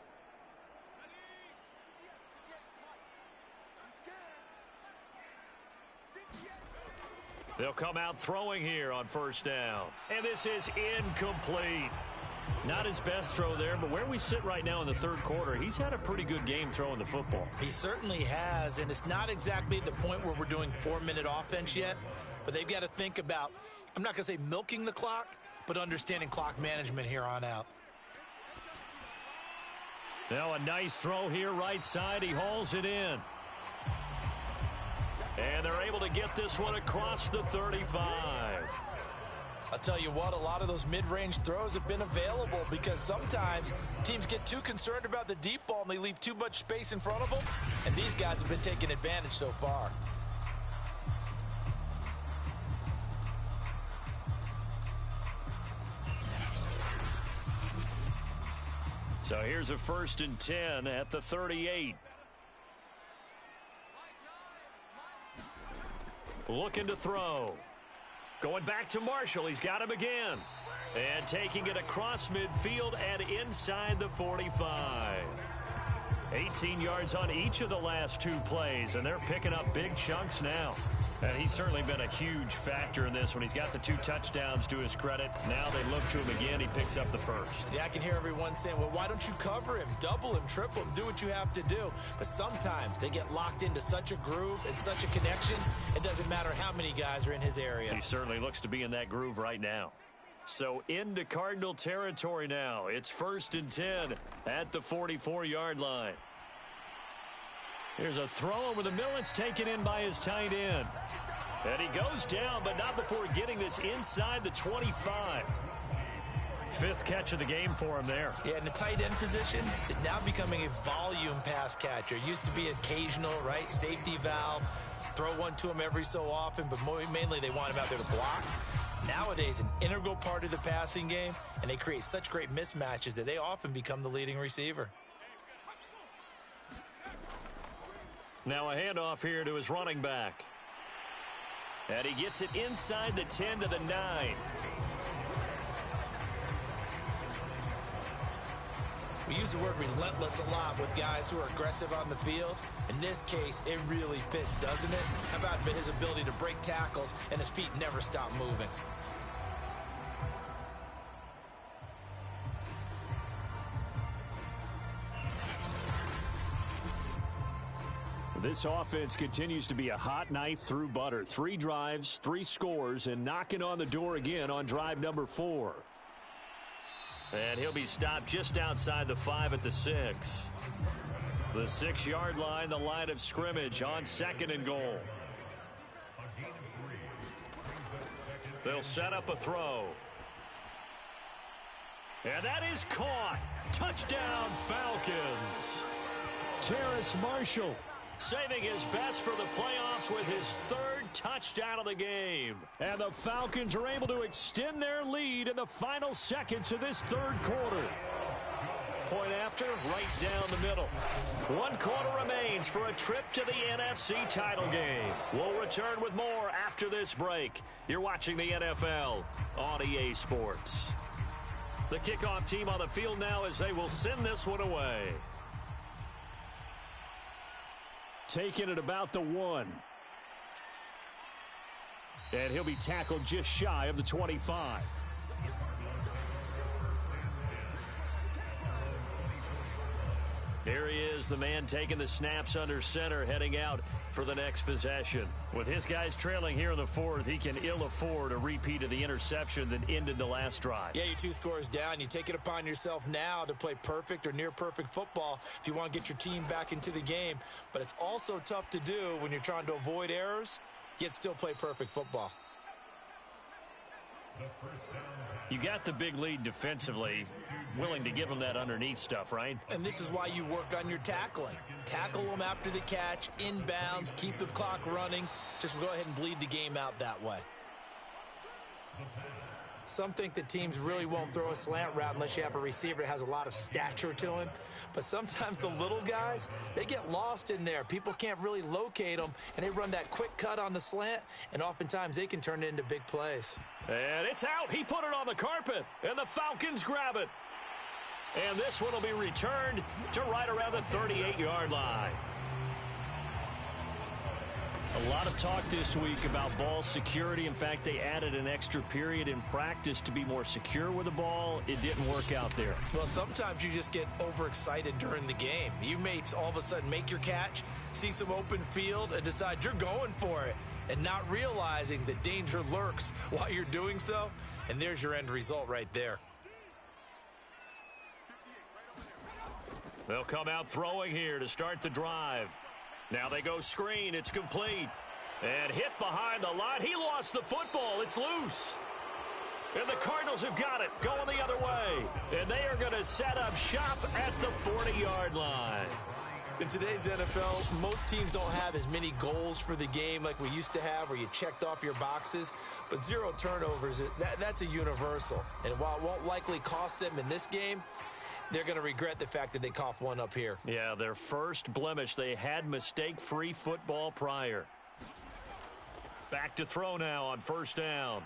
They'll come out throwing here on first down. And this is incomplete. Not his best throw there, but where we sit right now in the third quarter, he's had a pretty good game throwing the football. He certainly has, and it's not exactly at the point where we're doing 4-minute offense yet, but they've got to think about, I'm not going to say milking the clock, but understanding clock management here on out. Now a nice throw here right side. He hauls it in. And they're able to get this one across the 35. I'll tell you what, a lot of those mid-range throws have been available because sometimes teams get too concerned about the deep ball and they leave too much space in front of them, and these guys have been taking advantage so far. So here's a 1st and 10 at the 38. Looking to throw. Going back to Marshall. He's got him again. And taking it across midfield and inside the 45. 18 yards on each of the last 2 plays, and they're picking up big chunks now. And he's certainly been a huge factor in this when he's got the 2 touchdowns to his credit. Now they look to him again. He picks up the first. Yeah, I can hear everyone saying, well, why don't you cover him, double him, triple him, do what you have to do. But sometimes they get locked into such a groove and such a connection, it doesn't matter how many guys are in his area. He certainly looks to be in that groove right now. So into Cardinal territory now. It's 1st and 10 at the 44-yard line. Here's a throw over the middle. It's taken in by his tight end. And he goes down, but not before getting this inside the 25. 5th catch of the game for him there. Yeah, and the tight end position is now becoming a volume pass catcher. It used to be occasional, right? Safety valve. Throw one to him every so often, but mainly they want him out there to block. Nowadays, an integral part of the passing game, and they create such great mismatches that they often become the leading receiver. Now a handoff here to his running back. And he gets it inside the 10 to the 9. We use the word relentless a lot with guys who are aggressive on the field. In this case, it really fits, doesn't it? How about his ability to break tackles and his feet never stop moving? This offense continues to be a hot knife through butter. 3 drives, 3 scores, and knocking on the door again on drive number 4. And he'll be stopped just outside the 5 at the 6. The 6-yard line, the line of scrimmage on 2nd and goal. They'll set up a throw. And that is caught. Touchdown, Falcons. Terrace Marshall saving his best for the playoffs with his 3rd touchdown of the game. And the Falcons are able to extend their lead in the final seconds of this 3rd quarter. Point after, right down the middle. 1 quarter remains for a trip to the NFC title game. We'll return with more after this break. You're watching the NFL on EA Sports. The kickoff team on the field now as they will send this one away. Taking it about the 1. And he'll be tackled just shy of the 25. Here he is, the man taking the snaps under center, heading out for the next possession. With his guys trailing here in the 4th, he can ill afford a repeat of the interception that ended the last drive. Yeah, you're 2 scores down. You take it upon yourself now to play perfect or near perfect football if you want to get your team back into the game. But it's also tough to do when you're trying to avoid errors, yet still play perfect football. The first down You got the big lead defensively, willing to give them that underneath stuff, right? And this is why you work on your tackling. Tackle them after the catch, inbounds, keep the clock running. Just go ahead and bleed the game out that way. Some think that teams really won't throw a slant route unless you have a receiver that has a lot of stature to him. But sometimes the little guys, they get lost in there. People can't really locate them, and they run that quick cut on the slant, and oftentimes they can turn it into big plays. And it's out. He put it on the carpet, and the Falcons grab it. And this one will be returned to right around the 38-yard line. A lot of talk this week about ball security. In fact, they added an extra period in practice to be more secure with the ball. It didn't work out there. Well, sometimes you just get overexcited during the game. You may all of a sudden make your catch, see some open field, and decide you're going for it, and not realizing that danger lurks while you're doing so. And there's your end result right there. They'll come out throwing here to start the drive. Now they go screen. It's complete. And hit behind the line. He lost the football. It's loose. And the Cardinals have got it going the other way. And they are going to set up shop at the 40-yard line. In today's NFL, most teams don't have as many goals for the game like we used to have where you checked off your boxes. But 0 turnovers, that's a universal. And while it won't likely cost them in this game, they're going to regret the fact that they coughed one up here. Yeah, their first blemish. They had mistake-free football prior. Back to throw now on first down.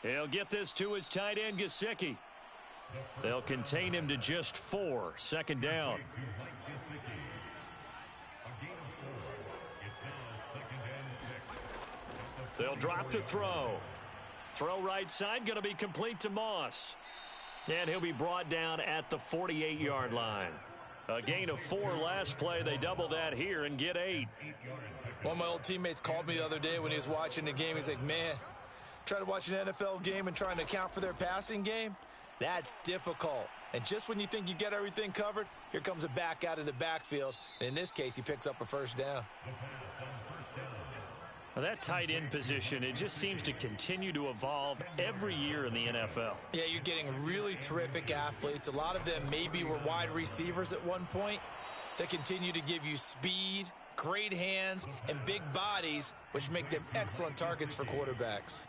He'll get this to his tight end, Gesicki. They'll contain him to just 4. Second down. They'll drop to throw. Throw right side, going to be complete to Moss. And he'll be brought down at the 48-yard line. A gain of 4 last play. They double that here and get 8. One of my old teammates called me the other day when he was watching the game. He's like, man, trying to watch an NFL game and trying to account for their passing game, that's difficult. And just when you think you get everything covered, here comes a back out of the backfield. And in this case, he picks up a first down. Well, that tight end position, it just seems to continue to evolve every year in the NFL. Yeah, you're getting really terrific athletes. A lot of them maybe were wide receivers at one point. They continue to give you speed, great hands, and big bodies, which make them excellent targets for quarterbacks.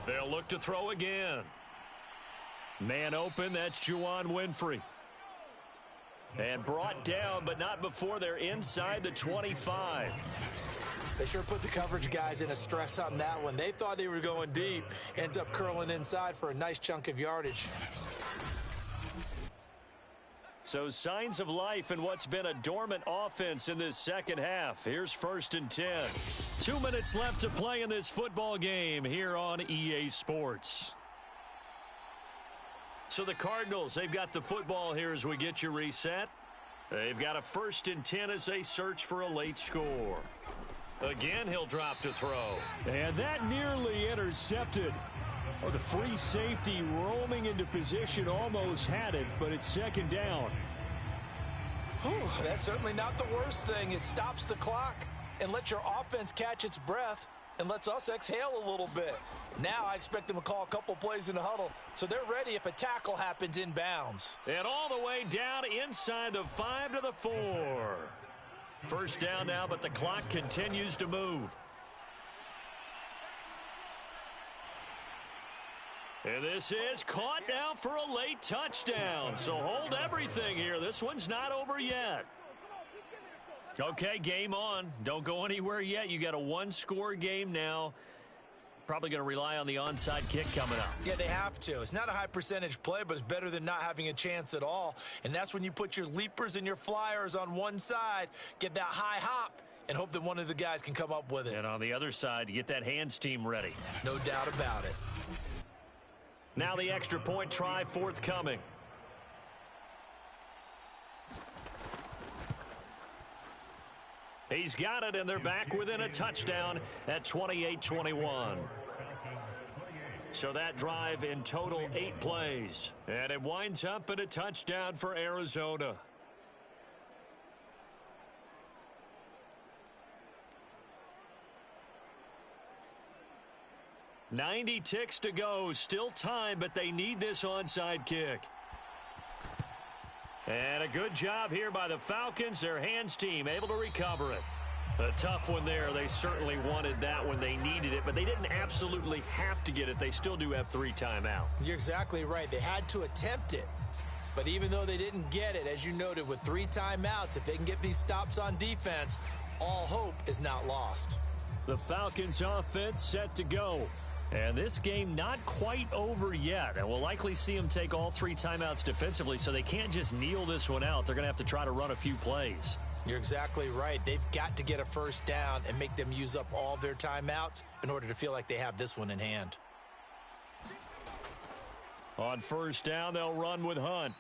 They'll look to throw again. Man open, that's Juwan Winfrey. And brought down, but not before they're inside the 25. They sure put the coverage guys in a stress on that one. They thought they were going deep. Ends up curling inside for a nice chunk of yardage. So signs of life in what's been a dormant offense in this second half. Here's 1st and 10. 2 minutes left to play in this football game here on EA Sports. So the Cardinals, they've got the football here as we get you reset. They've got a 1st and 10 as they search for a late score. Again, he'll drop to throw. And that nearly intercepted. Oh, the free safety roaming into position almost had it, but it's second down. Whew, that's certainly not the worst thing. It stops the clock and lets your offense catch its breath and lets us exhale a little bit. Now I expect them to call a couple plays in the huddle, so they're ready if a tackle happens inbounds. And all the way down inside the 5 to the 4. First down now, but the clock continues to move. And this is caught now for a late touchdown. So hold everything here. This one's not over yet. Okay, game on. Don't go anywhere yet. You got a 1-score game now. Probably going to rely on the onside kick coming up. Yeah, they have to. It's not a high percentage play, but it's better than not having a chance at all. And that's when you put your leapers and your flyers on one side, get that high hop, and hope that one of the guys can come up with it. And on the other side, you get that hands team ready. No doubt about it. Now the extra point try forthcoming. He's got it, and they're back within a touchdown at 28-21. So that drive in total 8 plays. And it winds up in a touchdown for Arizona. 90 ticks to go. Still time, but they need this onside kick. And a good job here by the Falcons. Their hands team able to recover it. A tough one there. They certainly wanted that when they needed it, but they didn't absolutely have to get it. They still do have 3 timeouts. You're exactly right. They had to attempt it. But even though they didn't get it, as you noted, with 3 timeouts, if they can get these stops on defense, all hope is not lost. The Falcons offense set to go. And this game not quite over yet. And we'll likely see them take all 3 timeouts defensively, so they can't just kneel this one out. They're going to have to try to run a few plays. You're exactly right. They've got to get a first down and make them use up all their timeouts in order to feel like they have this one in hand. On first down, they'll run with Hunt.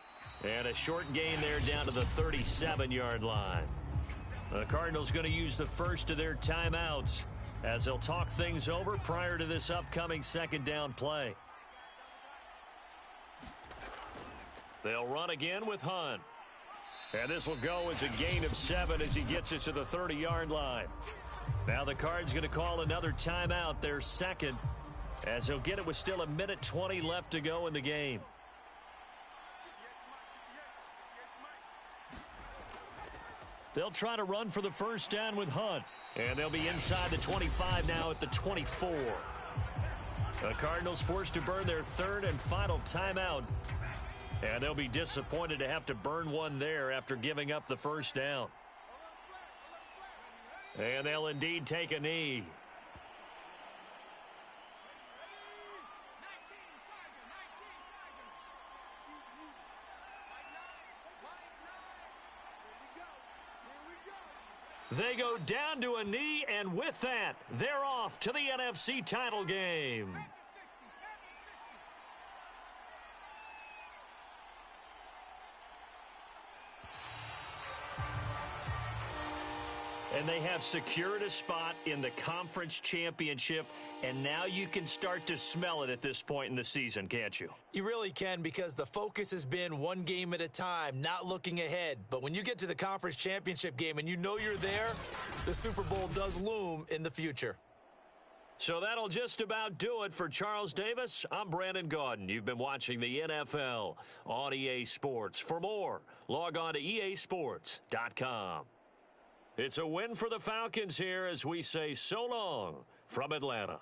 And a short gain there down to the 37-yard line. The Cardinals going to use the first of their timeouts as they'll talk things over prior to this upcoming second down play. They'll run again with Hunt. And this will go as a gain of 7 as he gets it to the 30-yard line. Now the Cards going to call another timeout, their second, as he'll get it with still 1:20 left to go in the game. They'll try to run for the first down with Hunt. And they'll be inside the 25 now at the 24. The Cardinals forced to burn their 3rd and final timeout. And they'll be disappointed to have to burn one there after giving up the first down. And they'll indeed take a knee. They go down to a knee, and with that, they're off to the NFC title game. And they have secured a spot in the conference championship, and now you can start to smell it at this point in the season, can't you? You really can, because the focus has been one game at a time, not looking ahead. But when you get to the conference championship game and you know you're there, the Super Bowl does loom in the future. So that'll just about do it for Charles Davis. I'm Brandon Gaudin. You've been watching the NFL on EA Sports. For more, log on to easports.com. It's a win for the Falcons here as we say so long from Atlanta.